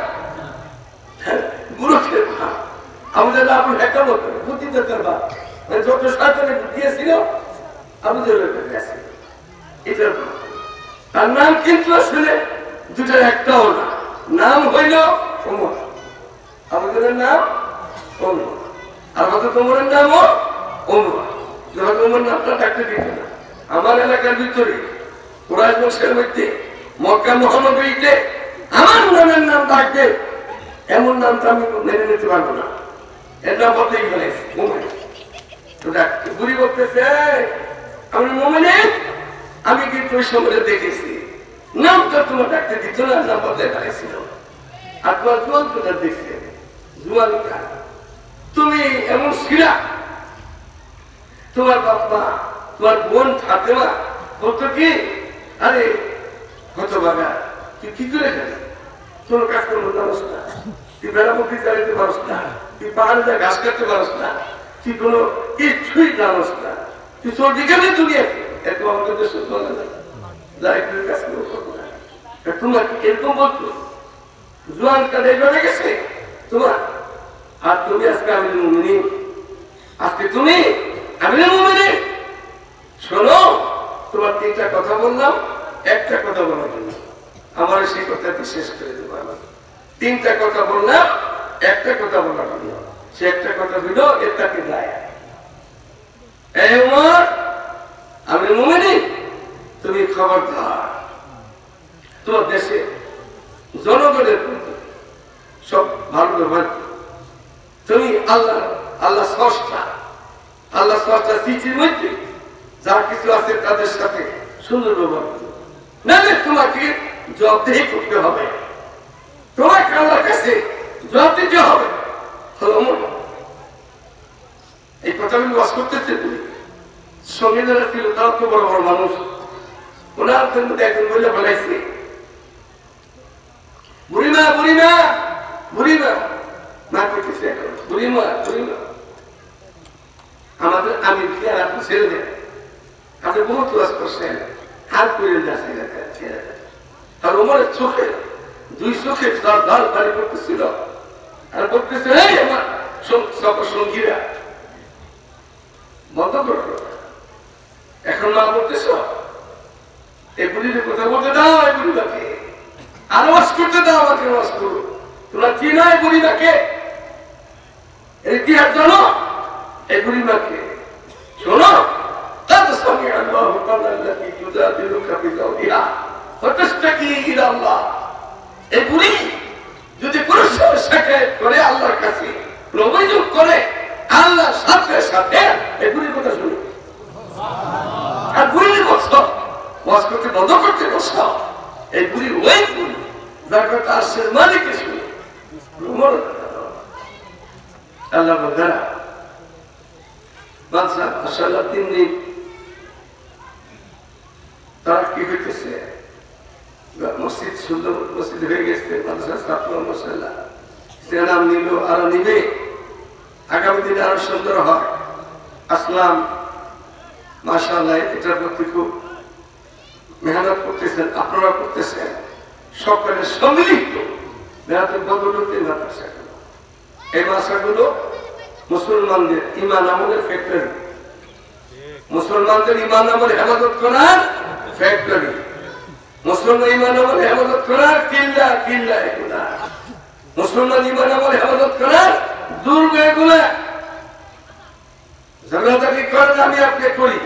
মূর্খের বাপ। আবু জাহাল আবু একটা বলতো বুদ্ধিদাতার বাপ, যত শয়তানে দিয়েছিল আবু জাহালের কাছে। এটার তার নাম কিন্তু আসলে দুটার একটাও না, নাম হইল ওমর। আবু জাহালের নাম ওমর, আর হযরত ওমরের নামও ওমর। হযরত ওমর নামটা ডাকতে দিত না। আমার এলাকার ভিতরে কুরাইশ বংশের মধ্যে মক্কা মহানগরীতে আমার নামের নাম ডাকবে এমন নামটা আমি মেনে নিতে পারবো না। এর নাম বলতেই গেলে ওমর। তো ডাকতে বুড়ি বলতেছে আমি মুমিনে, আমি কিন্তু ওই সময় দেখেছি নামটা তোমার ডাকতে দিত না, নাম বদলে ডাকেছিল। আর তোমার জোয়ান কোথায় দেখছে, জোয়ান তুমি এমন শিরা, তোমার বাবা তোমার বোন ফাতেমা বলতো কি আরে কত বাগা তুই কি করে গেলি, তোর কাজ করবো জানোস না, তুই বেড়া মুখি চালাইতে পারস না, তুই পাহাড়ে যা ঘাস কাটতে পারস না, তুই কোনো কিছুই জানোস না, তুই তোর দিকে দুনিয়াতে এরকম আমাদের দেশ বলে না, লাইফের কাজ করবো না। তোমার কি এরকম বলতো? জোয়ান কাঁধে বেড়ে গেছে তোমার, আর তুমি আজকে আমি মুমিন, আজকে তুমি আমি মুমিন। শোনো, তোমার 3টা কথা বললাম, একটা কথা বলার জন্য আমার সেই কথাটি শেষ করে দেবো। আমার 3টা কথা বললাম, একটা কথা বলার জন্য, সে একটা কথা হইল এটাকে দায়। এই ওমর আমি মুমিন, তুমি খবরদার তোমার দেশে জনগণের প্রতি সব ভালো ব্যবহার, তুমি আল্লাহ স্রষ্টা, আল্লাহ স্রষ্টা সৃষ্টির মধ্যে যা কিছু আছে তাদের সাথে সুন্দর ব্যবহার করো। নাহলে তোমাকে জবাবদিহি করতে হবে, তোমাকে আল্লাহর কাছে জবাব দিতে হবে। এই কথাগুলো বাস করতেছে সঙ্গে যারা ছিল তাও তো বড় বড় মানুষ, ওনাদের মধ্যে একজন বলে বলাইছে বুড়িমা বুড়িমা বুড়িমা মা করতেছে বুড়িমা বুড়িমা আমাদের আমি আর আপনি ছেড়ে দেন, আপনি বহু ক্লাস করছেন, হাত করে যাচ্ছে আর ওমরের চোখে দুই চোখে তার ধার পানি করতেছিল আর বলতেছে এই আমার সঙ্গীরা বন্ধ করো, এখন মা বলতেছ এই বুড়িকে কথা বলতে দাও, এই বুড়িমাকে আর ওয়াজ করতে দাও, আমাকে ওয়াজ করো। তোমরা কি নয় বুড়িমাকে, এর ইতিহাস জানো, এই বুড়িমাকে শোনো। قد سمع الله قول التي تجادلك في زوجها وتشتكي الى الله। এই বুড়ি যদি কোনো শিকায়ত করে আল্লাহর কাছে, অভিযোগ করে আল্লাহর সাথে সাথে এই বুড়ির কথা শুনো। আর বুড়ি বলছ ওয়াজ করতে বন্ধ করতে বলছ, এই বুড়ি ওই বুড়ি যার কথা আসছে মালিককে শুনে আল্লাহ বন্ধুরা বাদশা মাশাআল্লাহ 3 দিন তারা কি হইতেছে, মসজিদ সুন্দর মসজিদ হয়ে গেছে, মাদ্রাসা ছাত্র মাশাআল্লাহ সেনাম নিল আরো নিবে, আগামী দিনে আরো সুন্দর হয়। আসলাম মাশাআল্লাহ এটার প্রতি খুব মেহনত করতেছেন, আপনারা করতেছেন, সকলে সম্মিলিত মেহনতের বদৌলতে মাদ্রাসা। এই মাদ্রাসাগুলো মুসলমানদের ঈমান আমলের ফ্যাক্টরি, মুসলমানদের ঈমান আমল হেফাজত করার ফ্যাক্টরি, মুসলমান ঈমান আমল হেফাজত করার কিল্লা কিল্লা এগুলা, মুসলমান ঈমান আমল হেফাজত করার দুর্গ এগুলা। ঝগড়াঝাটি করেন আমি আপনি করি,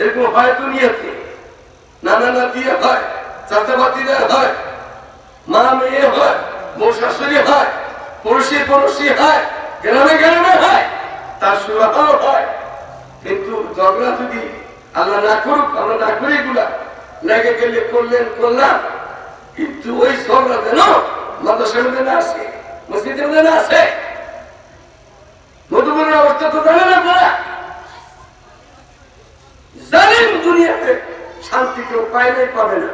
এরকম হয় দুনিয়াতে, নানা নাতিয়ে হয়, চাচা ভাতিজা হয়, মা মেয়ে হয়, বউ শাশুড়ি হয়, পড়োশি পড়োশি হয়, গ্রামে গ্রামে হয়, তার সুরাহাও হয়। কিন্তু ঝগড়া যদি আল্লাহ না করুক, আমরা না করি এগুলা, লেগে গেলে করলেন করলাম, কিন্তু ওই ঝগড়া যেন মাদ্রাসার মধ্যে না আসে, মসজিদের মধ্যে না আসে। মধুবনের অবস্থা তো জানেন আপনারা, জানেন দুনিয়াতে শান্তি কেউ পাইলে পাবে না।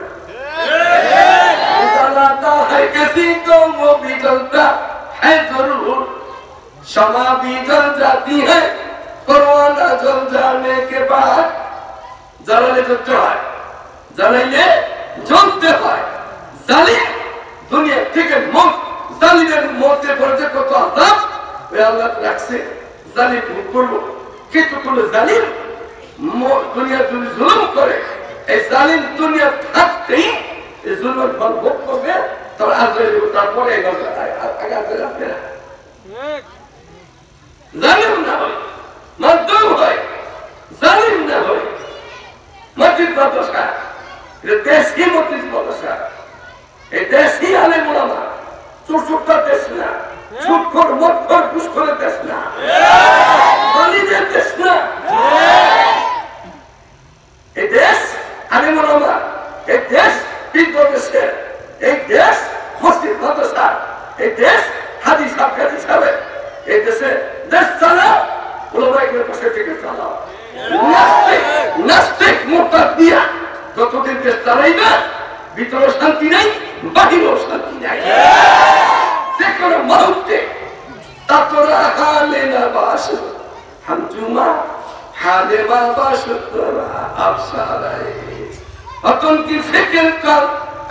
क्षमा भी जल जाती है परवाना जल जाने के बाद। জ্বালালে জ্বলতে হয়, জ্বালাইলে জ্বলতে হয়। জালিম দুনিয়া থেকে মত, জালিমের মতের পরে কত আযাব ওই আল্লাহ রাখছে, জালিম ভোগ করবো। কিন্তু কোন জালিম দুনিয়া যদি জুলুম করে, এই জালিম দুনিয়া থাকতেই এই জুলুমের ফল ভোগ করবে, তারপর আজরাইল তারপরে আগে আজরাইল আসবে না। জালিম না হয়, মাধ্যম হয়, জালিম না হয়। মসজিদ মাদ্রাসা, এটা দেশই মসজিদ মাদ্রাসা, এই দেশই আলেম ওলামা, চুরচুরটার দেশ না, সুদখোর মদখোর ঘুষখোরের দেশ না, জালিমের দেশ না। এই দেশ আলেম ওলামা, এই দেশ বিদ্রোহের, এই দেশ মসজিদ মাদ্রাসা, এই দেশ হাদিস হাক্কানি সাহেব, এই দেশে দেশ চালাও, ওলামায়ে পাশে থেকে চালাও। নাস্তিক মুরতাদ দিয়া যতদিন দেশ চালাইবে, ভিতরে শান্তি নাই, বাহিরেও শান্তি নাই। যে কোনো মুহূর্তে তাতরা হালে না বাস হামজুমা হালে বাবাস তোরা আফসারায়ে वतन की फिक्र कर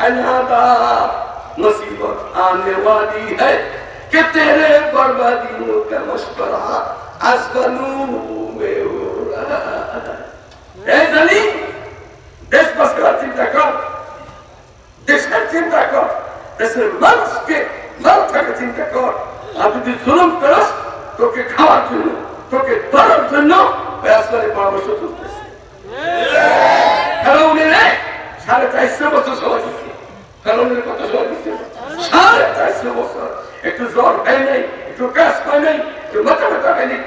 अनादा मुसीबत आने वाली है कि तेरे बर्बादियों का मशवरा आसमानों में हो रहा है। जलीम देश बस का चिंता कर, देश का चिंता कर, देशेर মানুষ কে ভালো থাকার চিন্তা কর। আর যদি জুলুম করস, তোকে খাওয়ার জন্য, তোকে ধরার জন্য আসমানে পরামর্শ চলতেছে। ফেরাউনের 450 বছর সময় দিচ্ছে, ফেরাউনের কত সময় দিচ্ছে? 450 বছর। একটু জ্বর হয় নাই, একটু কাজ হয় নাই, একটু মাথা ব্যথা হয় নাই,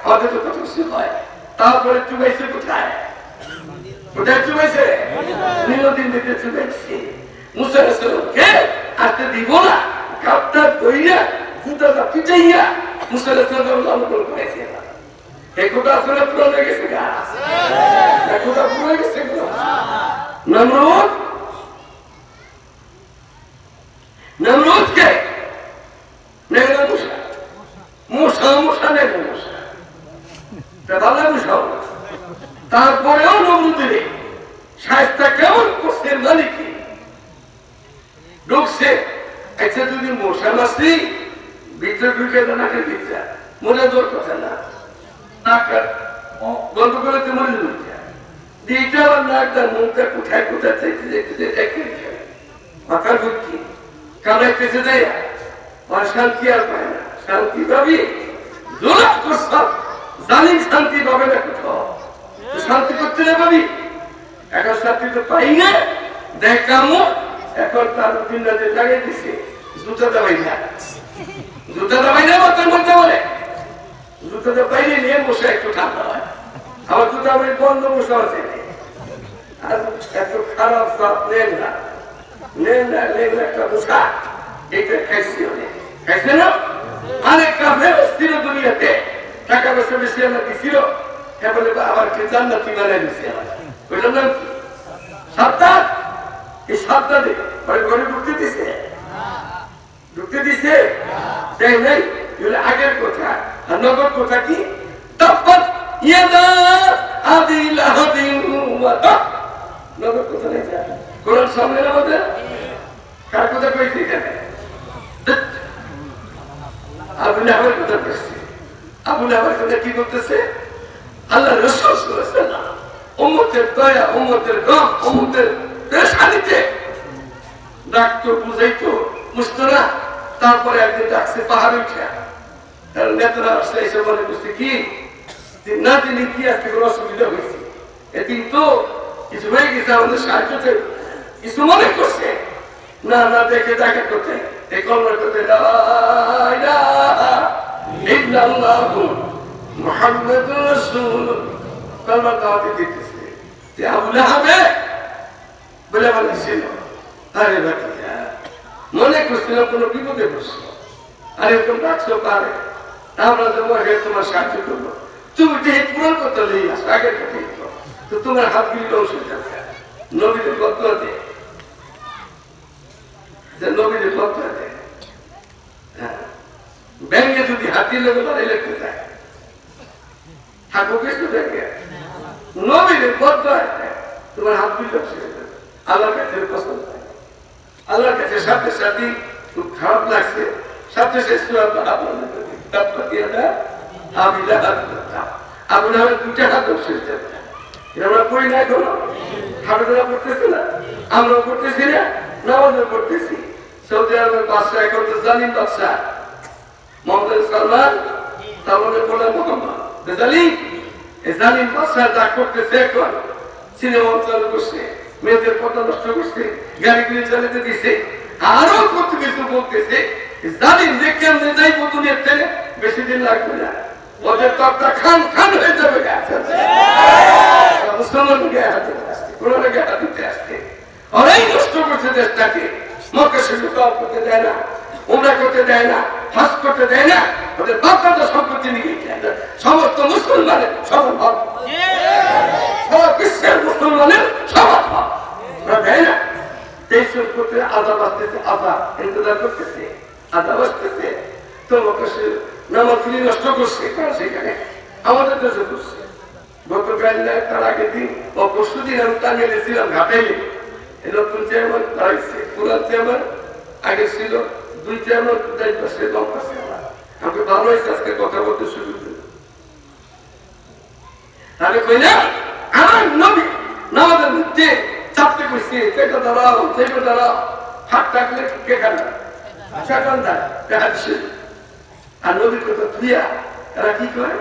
আমাদের তো কত কিছু হয়। তারপরে চুবাইছে কোথায়? কোথায় চুবাইছে? নীলদিন দিতে চুবাইছে। মুসা আলাইহিস সালামকে আসতে দিব না, কাপটা ধইয়া জুতাটা পিটাইয়া মুসা আলাইহিস সালাম লালন করেছে। এই কথা আসলে পুরো হয়ে গেছে গা, এই কথা পুরো হয়ে গেছে। নমরুদকে নেগলা মুসা, মুসা মুসা নেগলা মুসা, তা ভালো মুসা। তারপরেও নমরুদের শায়েস্তা কেমন করছে মালিক ঢুকছে। আচ্ছা যদি মশা মাসি ভিতরে ঢুকে নাকের ভিতরে মনে দোর কথা না, নাকার বন্ধ করে তো মনে ঢুকছে এইটা আবার নাকটা মুখটা কোথায় কোথায় চাইতে চাইতে একে মাথার ঘুরছি কামাইতেছে যায় আর শান্তি আর পায় না। শান্তি পাবি জোরাত করছাম, জালিম শান্তি পাবে না কোথাও, শান্তি করতে না পাবি। এখন শান্তি তো পাই না, দেখামো এখন তার দিনরাতে লাগিয়ে দিছে জুতা দাবাই না, জুতা দাবাই না তোর মধ্যে বলে জুতাটা বাইরে নিয়ে বসে একটু ঠান্ডা হয়। আমার জুতা আমি বন্ধ বসে আছে, আর এত খারাপ সাপ নেন না, নেন না, নেন একটা বসা এটা খাইছি অনেক খাইছে না। অনেক কাফের ছিল দুনিয়াতে, টাকা পয়সা বেশি আমার দিছিল, হ্যাঁ বলে আবার কি জান্নাতি বানাই দিছে আমার, ওইটার নাম কি সাবধান। এই সাবধানে ঘরে ঢুকতে দিছে, ঢুকতে দিছে তাই নাই। আগের কথা আর নগর কথা কি? তাব্বাত ইয়াদা আবি লাহাবিন ওয়া তাব, নগর কথা নাই। কোরআন সামনে আমাদের কার কথা কইছে এখানে? আবু লাহাবের কথা কইছে। আবু লাহাবের কথা কি করতেছে? আল্লাহ রাসূল সাল্লাল্লাহু আলাইহি ওয়াসাল্লাম উম্মতের দয়া, উম্মতের গম, উম্মতের পেরেশানিতে ডাকতো, বুঝাইতো, বুঝতো না। তারপরে একদিন ডাকছে পাহাড়ে উঠে, নেতারা আসলে এসে মনে করছে কি না তিনি কি আজকে কোনো অসুবিধা হয়েছে, এদিন তো কিছু হয়ে গেছে আমাদের সাহায্যতে কিছু মনে করছে না, না দেখে দেখা করতে এই কলমা করতে মুহাম্মাদুর রাসূলুল্লাহ কলমা দাওয়াতে দিতেছে। যে আবু লাহাবে বলে বলেছিল আরে ভাতিজা মনে করছিল কোনো বিপদে বসছো, আর এরকম ডাকছো পারে আমরা তোমার তোমার সাহায্য করবো, তুমি তো এই পুরো কথা নিয়ে আসো আগের কথা তো তোমার হাত গুলি ধ্বংস হয়ে যাবে। নবীদের বদলাতে নবীদের বদলাতে ব্যাংকে যদি হাতির লোক লড়াই লাগতে চায় ঠাকুর কিছু দেখে নবীদের বদলাতে তোমার হাত গুলি ধ্বংস হয়ে যাবে। আল্লাহর কাছে পছন্দ হয়, আল্লাহর কাছে সাথে সাথে খুব খারাপ লাগছে, সাথে সাথে আবু লাহাবের দুইটা হাত ধ্বংস হয়ে যাবে। আমরা করি না এখনো, হাঁটাচলা করতেছি না, আমরাও করতেছি না, নামাজও করতেছি। সৌদি আরবের বাদশা এখন তো জালিম বাদশা মোহাম্মদ সালমান, সালমানের বলে মোহাম্মদ জালিম। এই জালিম বাদশা যা করতেছে এখন সিনেমা চালু করছে, মেয়েদের পর্দা নষ্ট করছে, গাড়িগুলি চালাতে দিছে, আরো কত কিছু বলতেছে। জালিম দেখে আমরা যাইব দুনিয়ার থেকে, বেশি দিন লাগবে না, ওদের তপটা খান খান হয়ে যাবে। মুসলমানকে গায়ে হাত দিতে আসছে, কোরআনে গায়ে হাত দিতে আসছে, ওরাই নষ্ট করছে দেশটাকে। মক্কা শরীফ তওয়াফ করতে দেয় না, উমরা করতে দেয় না, হজ করতে দেয় না, ওদের বাপদাদা সম্পত্তি নিয়ে সমস্ত মুসলমানের সবার ভাব, সারা বিশ্বের মুসলমানের সবার ভাব ওরা দেয় না। তেইশ করতে আজাব আসতেছে, আজাব ইন্তজার করতেছে, আজাব আসতেছে। তো মক্কা শরীফ নামাজগুলি নষ্ট করছে, কারণ সেখানে আমাদের দেশে করছে। গতকাল তার আগের দিন ও পরশু দিন আমি টাঙ্গাইলে ছিলাম, ঘাটাইলে নতুন চেয়ারম্যান দাঁড়াইছে, পুরান চেয়ারম্যান আগে ছিল, দুই চেয়ারম্যান দায়িত্ব সে দম আছে। আমাকে ভালো হয়েছে আজকে কথা বলতে শুরু করল। আমি কই না আমার নবী নামাজের মধ্যে চাপতে করছে, পেটে দাঁড়াও, পেটে দাঁড়াও, হাত থাকলে কে খানা আর নবীর কথা ধুইয়া তারা কি করে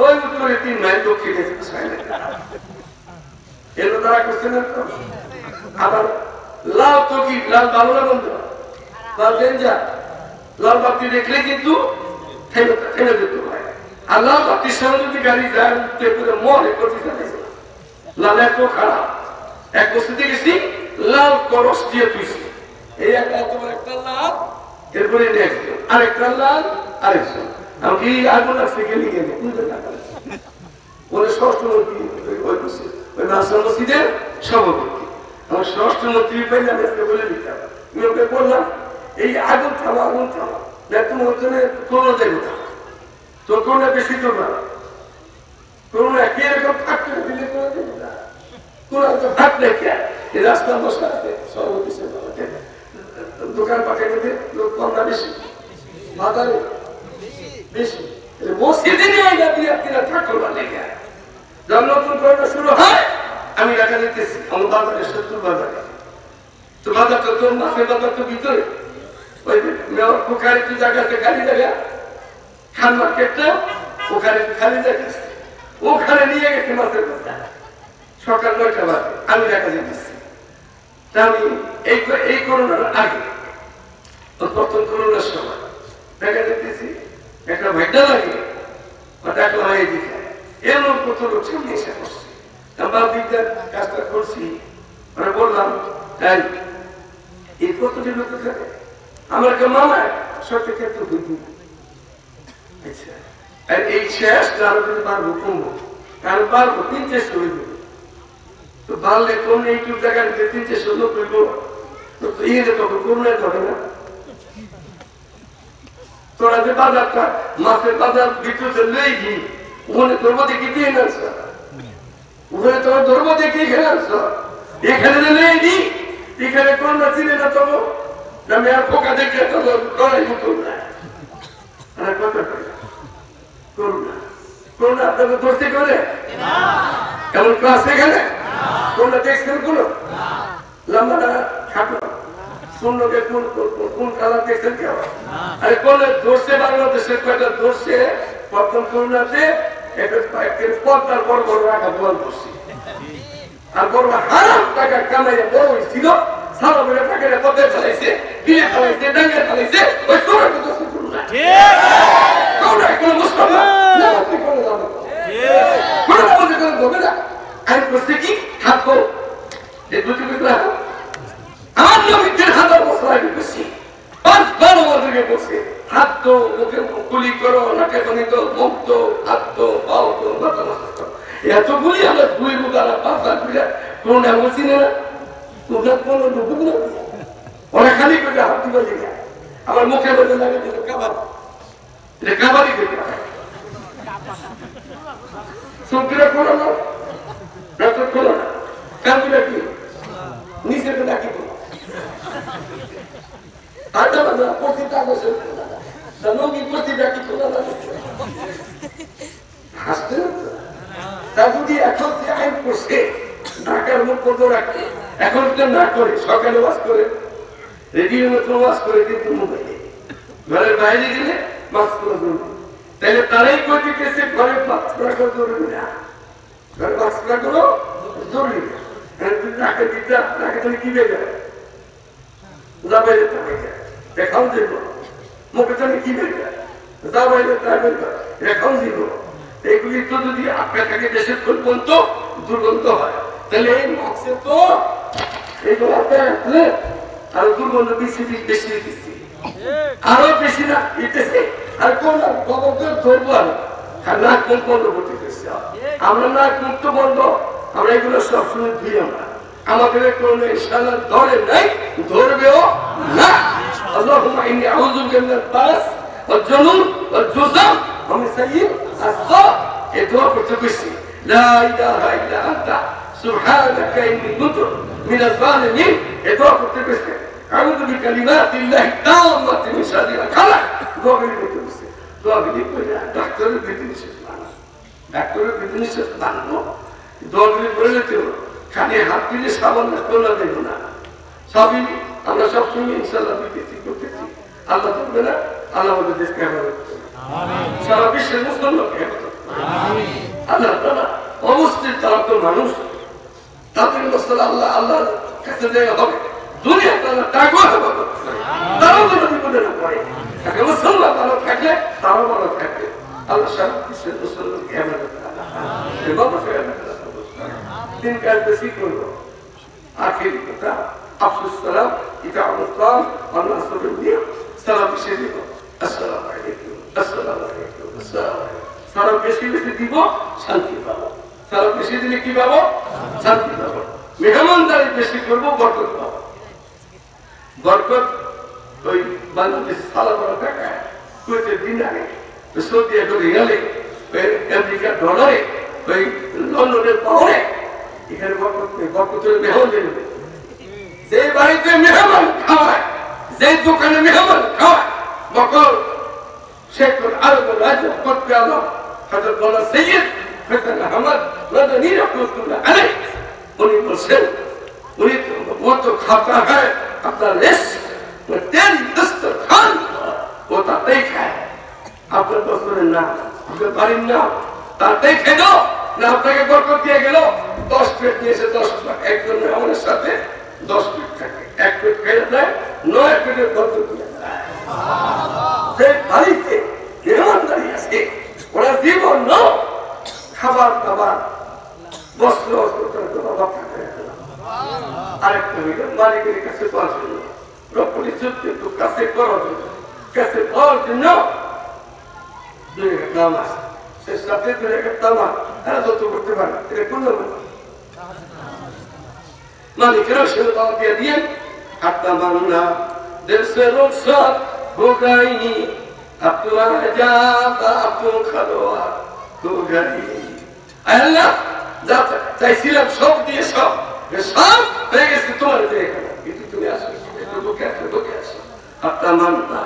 ওই উত্তরে 3 মাইল দক্ষিণে এলো তারা করছে না। আবার লাল চকি, লাল ভালো না বন্ধু, লাল ডেঞ্জার, লাল বাতি দেখলে কিন্তু থেমে যেতে হয়। আর লাল বাতির সামনে যদি গাড়ি যায় মনে করতে লাল এত খারাপ। এক বস্তিতে গেছি, লাল করস দিয়ে তুইছি, এই তোমার একটা লাল, এরপরে আরেকটা লাল, আরেকজন আমি আগুন লাগছে গেলি গেলে ওদের ষষ্ঠ মন্ত্রী ওই নাসর মসজিদের সভাপতি। আমার ষষ্ঠ মন্ত্রী পাইলে আমি আজকে বলে দিতাম, আমি ওকে বললাম এই আগুন থামা, আগুন থামা, তোমার ওখানে করোনা দেবো না, তোর করোনা বেশি তো না, করোনা কি এরকম থাকতে দিলে করে দেবো না, করোনা তো থাকলে কে এই রাস্তা বসা আছে সভাপতি দোকান পাঠিয়ে দিতে লোক কম না বেশি, বাজারে বেশি, মসজিদে নিয়ে কিনা ঠাকুর লেগে যখন নতুন করোনা শুরু হয় আমি টাকা দিতেছি আমার বাজারে, শত্রুর বাজারে, তো বাজারটা তোর মাসের বাজার তো ভিতরে ওই ওখানে একটু জায়গা আছে খালি জায়গা, খান মার্কেটটা ওখানে একটু খালি জায়গা আছে, ওখানে নিয়ে গেছে মাছের বাজার সকাল 9টা বাজে আমি টাকা দিতেছি। তা আমি এই করোনার আগে প্রথম করোনার সময় দেখা দিতেছি একটা ভাইটা লাগে দেখলাম এই দিকে এমন কত লোক সামনে এসে করছে, আমার দিকটা কাজটা করছি, মানে বললাম এই কতটি লোক থাকে আমার মামা সত্যি ক্ষেত্রে বুঝি আচ্ছা, আর এই শেষ আরো যদি পারবো কমবো, কারণ পারবো 300 হয়ে যাবে, তো বাড়লে কোন এইটুকু জায়গা 300 লোক হইব, তো ইয়ে তখন করোনায় ধরে না। তোরা যে বাজারটা মাছের বাজার বিক্রিতে লই গি ওখানে ধরবো দেখি দিয়ে আনছ, ওখানে তোরা ধরবো দেখি এখানে আনছ, এখানে লই গি এখানে করোনা চিনে না তবু আমি আর পোকা দেখে তো লড়াই করোনা আর কথা করোনা, করোনা আপনাদের ধরতে করে এমন ক্লাস এখানে করোনা দেখছেন কোনো লম্বাটা খাটো শূন্যকে কোন কালার দেখছেন কেউ, আরে কোন ধরছে বাংলাদেশের কয়টা ধরছে প্রথম করোনাতে পদ্মার বড় বড় রাখা বল করছে, আর বড় হারাম টাকা কামাইয়া বড় ছিল সারা বেলা টাকা পদ্মায় ফেলাইছে, বিলে ফেলাইছে, ডাঙ্গে ফেলাইছে, ওই সোনার কথা করোনা করোনা কোনো মুসলমান না আপনি করে যাবে কোনো মধ্যে কোনো ধরবে না। আমি করছি কি হাত করো এই দুটি কথা আমার নবী 1000 বছর আগে করছি, 5-12 বছর আগে করছি, হাত তো মুখে গুলি করো, নাকে পানি তো, মুখ তো, হাত তো, পাও তো, মাথা মাথা তো, এতগুলি আমরা দুই মুখারা 5 লাখ মিলে কোন এমন চিনে না, কোনো ঢুকুক না, ওরা খালি করে হাত দিবা লেগে আমার মুখে বলে লাগে কিন্তু কাবার, এটা কাবারই করে সবকিরা খোলো না, রাত খোলো না, কানবিরা কি নিচে তো ডাকি করো আটা বাজা প্রতিটা বছর নঙ্গি প্রতিটা কি খোলা হাসতে তা যদি এখন যে আইন করছে ঢাকার মুখ বন্ধ রাখতে, এখন তো না করে সকালে ওয়াজ করে, রেডিও মতো ওয়াজ করে, কিন্তু মোবাইলে ঘরের বাইরে গেলে মাস্ক করা জরুরি, তাহলে তারাই করে দিতেছে ঘরে মাস্ক রাখা জরুরি না, ঘরে মাস্ক রাখানো জরুরি না, নাকে দিতে নাকে তুমি কি বেগে যা বাইরে দেখাও দিব, মুখে তুমি কি বেগে যা বাইরে দেখাও দিব, এগুলি তো যদি আপনার থাকে দেশের পর্যন্ত দুর্গন্ধ হয়, তাহলে এই মাস্কে তো এইগুলো আপনার আরো দুর্গন্ধ বেশি বেশি দিচ্ছি, আরো বেশি না দিতেছে, আর কোন গবরকে ধরবো আর নাক মুখ বন্ধ করতে গেছে, আমরা নাক মুখ তো বন্ধ, আমরা এগুলো সবসময় ধুই, আমরা আমাদের কোনো ইনশাআল্লাহ ধরে নাই, ধরবেও না। আল্লাহুম্মা ইন্নী আউযু বিকা মিনাল বাস ওয়াল জুনুন ওয়াল জুযাম ওয়া মিন সাইয়্যিল আসকাম, এই দোয়া করতে কইছি লা ইলাহা ইল্লা আনতা সুবহানাকা ইন্নী কুনতু মিনাজ জালিমিন, এই দোয়া করতে কইছি আউযু বিকালিমাতিল্লাহি তাম্মাতি মিন শাররি মা খালাক, দোয়া করতে কইছি, দোয়া করতে ডাক্তারের বিধিনিষেধ মানো, ডাক্তারের বিধিনিষেধ মানো, দোয়া করে তো খালি হাত দিলে সাবান তোলা দেব না, সবই আমরা সবসময় ইনশাআল্লাহ বিকৃতি করতেছি, আল্লাহ করবে না, আল্লাহ আমাদের দেশকে হেফাজত করবে, সারা বিশ্বের মুসলমানকে হেফাজত করবে, আল্লাহ তাআলা অবস্থিত তারা তো মানুষ, তাদের মশলা আল্লাহ আল্লাহর কাছে দেওয়া হবে, দুনিয়া তারা টাকা হেফাজত করে, তারাও যেন বিপদে না পড়ে, মুসলমান ভালো থাকলে তারাও ভালো থাকবে, আল্লাহ সারা বিশ্বের মুসলমানকে হেফাজত করে, দিন কাজ বেশি করবো, আখিরি কথা আফসুস সালাম ইতাউল্লাহ আল্লাহ সাল্লাল্লাহু সালাম বেশি দিব আসসালামু আলাইকুম আসসালামু আলাইকুম আসসালামু আলাইকুম সালাম বেশি বেশি দিব শান্তি পাবো সালাম বেশি দিলে কি পাবো শান্তি পাবো মেহমানদারি বেশি করব বরকত পাবো বরকত ওই বাংলাদেশ সালাম টাকা কুয়েতের দিনারে সৌদি আরবে রিয়ালে আমেরিকার ডলারে ওই লন্ডনের পাউন্ডে এখানে বরকতের মেহমান দেবে যে বাড়িতে মেহমান খাওয়ায় যে দোকানে মেহমান খাওয়ায় বকর শেখ আরব রাজা করতে আলো হযরত মাওলানা সৈয়দ হাসান আহমদ মাদানী রাহমাতুল্লাহ আলাইহি উনি বলছেন উনি वो तो खाता है अपना रिस्क तेरी दस्तरखान वो ताते खाए আপনার দোস্তের নাম আপনার বাড়ির নাম তাতেই খেল না আপনাকে বরকত দিয়ে গেল 10 প্লেট দিয়েছে 10 প্লেট একজন মেহমানের সাথে 10 প্লেট থাকে এক প্লেট খেয়ে দেয় 9 প্লেটের বরকত দিয়ে দেয় যে বাড়িতে মেহমানদারি আছে ওরা জীবন ন খাবার দাবার বস্ত্র অস্ত্র অভাব থাকে আরেকটা হইল মালিকের কাছে পাওয়ার জন্য রক্ষণী সত্যি তো কাছে করার জন্য কাছে পাওয়ার জন্য নামাজ শেষ রাতে তামাক এরা যত করতে পারে এটা কোন মালিকেরও সে দাওয়াত দিয়ে দিয়েন হাত্তা মান্না দিল সে রুখসাত হো গাই अब तो जाता अब तो खलोआ हो गई अल्लाह जाता চাইছিলাম সব দিয়ে সব সব হয়ে গেছে তোমার দেখো কিন্তু তুমি আসো একটু বকে আসো হাত্তা মান্না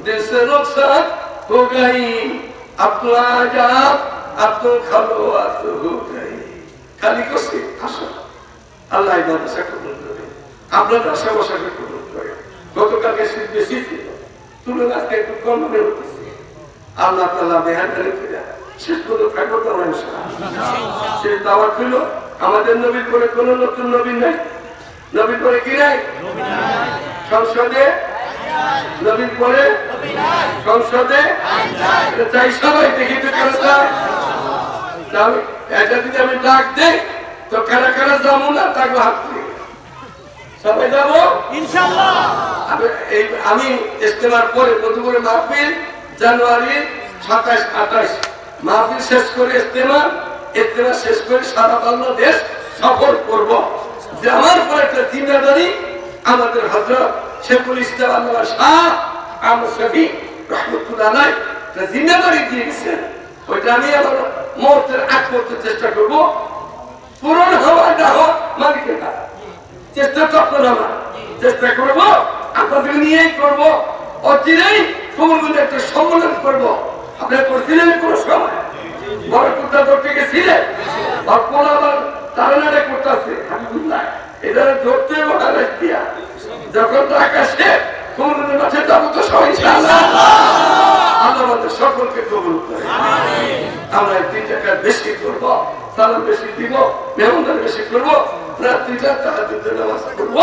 দিল সে রুখসাত हो गई अब तो आजाद अब तो खलोआत हो गई खाली कोसे आशा अल्लाह इबादत से कबूल करे আপনারা আশা বসা কবুল করে গতকালকে শীত বেশি ছিল তুলনা আজকে একটু কম মনে হচ্ছে আল্লাহ তাআলা মেহেরবানি করে শেষ পর্যন্ত থাকবো তো ইনশাআল্লাহ শেষ দাওয়াত হলো আমাদের নবীর পরে কোন নতুন নবী নাই নবীর পরে কি নাই নবী নাই সংসদে নবীর পরে সংসদে চাই সবাই দেখি তো কেন এটা যদি আমি ডাক দেই তো কারা কারা যাবো না তাকে হাত দিয়ে সবাই যাবো ইনশাআল্লাহ আমি ইস্তেমার পরে মধুপুরে মাহফিল জানুয়ারি 27-28 মাহফিল শেষ করে ইস্তেমা শেষ করে সারা বাংলাদেশ সফর করব যে আমার পরে একটা জিম্মেদারি আমাদের হযরত শেখুল ইসলাম আল্লামা শাহ আহমদ শফি রহমাতুল্লাহ আলাইহি জিম্মেদারি দিয়ে গেছেন ওইটা আমি আমার মৌতের আগ করতে চেষ্টা করব পূরণ হওয়া না হওয়া মালিকের কাজ চেষ্টা তো আপনার আমার চেষ্টা করব আপনাদের নিয়েই করব অচিরেই কবুলগুলো একটা সম্মেলন করব আপনারা করছিলেন কোনো সময় বড় কুত্তা ধরতে গেছিলেন আর কোন আবার তারানারে করতেছে হাবিবুল্লাহ এটা ধরতে মহারাজ দিয়া যখন তো আকাশে কবুলের মাঠে যাবো তো সবাই ইনশাআল্লাহ আল্লাহ আমাদের সকলকে কবুল করে আমরা 3 টাকা বেশি করব সালাম বেশি দিব মেহমানদারি বেশি করব রাত্রিটা তাহাজ্জুদের নামাজ পড়ব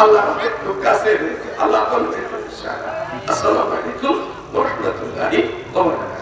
আল্লাহ আমাদের কাছে আল্লাহ আপনাদের ইনশাআল্লাহ আসসালামু আলাইকুম ওয়া রাহমাতুল্লাহি ওয়া বারাকাতুহু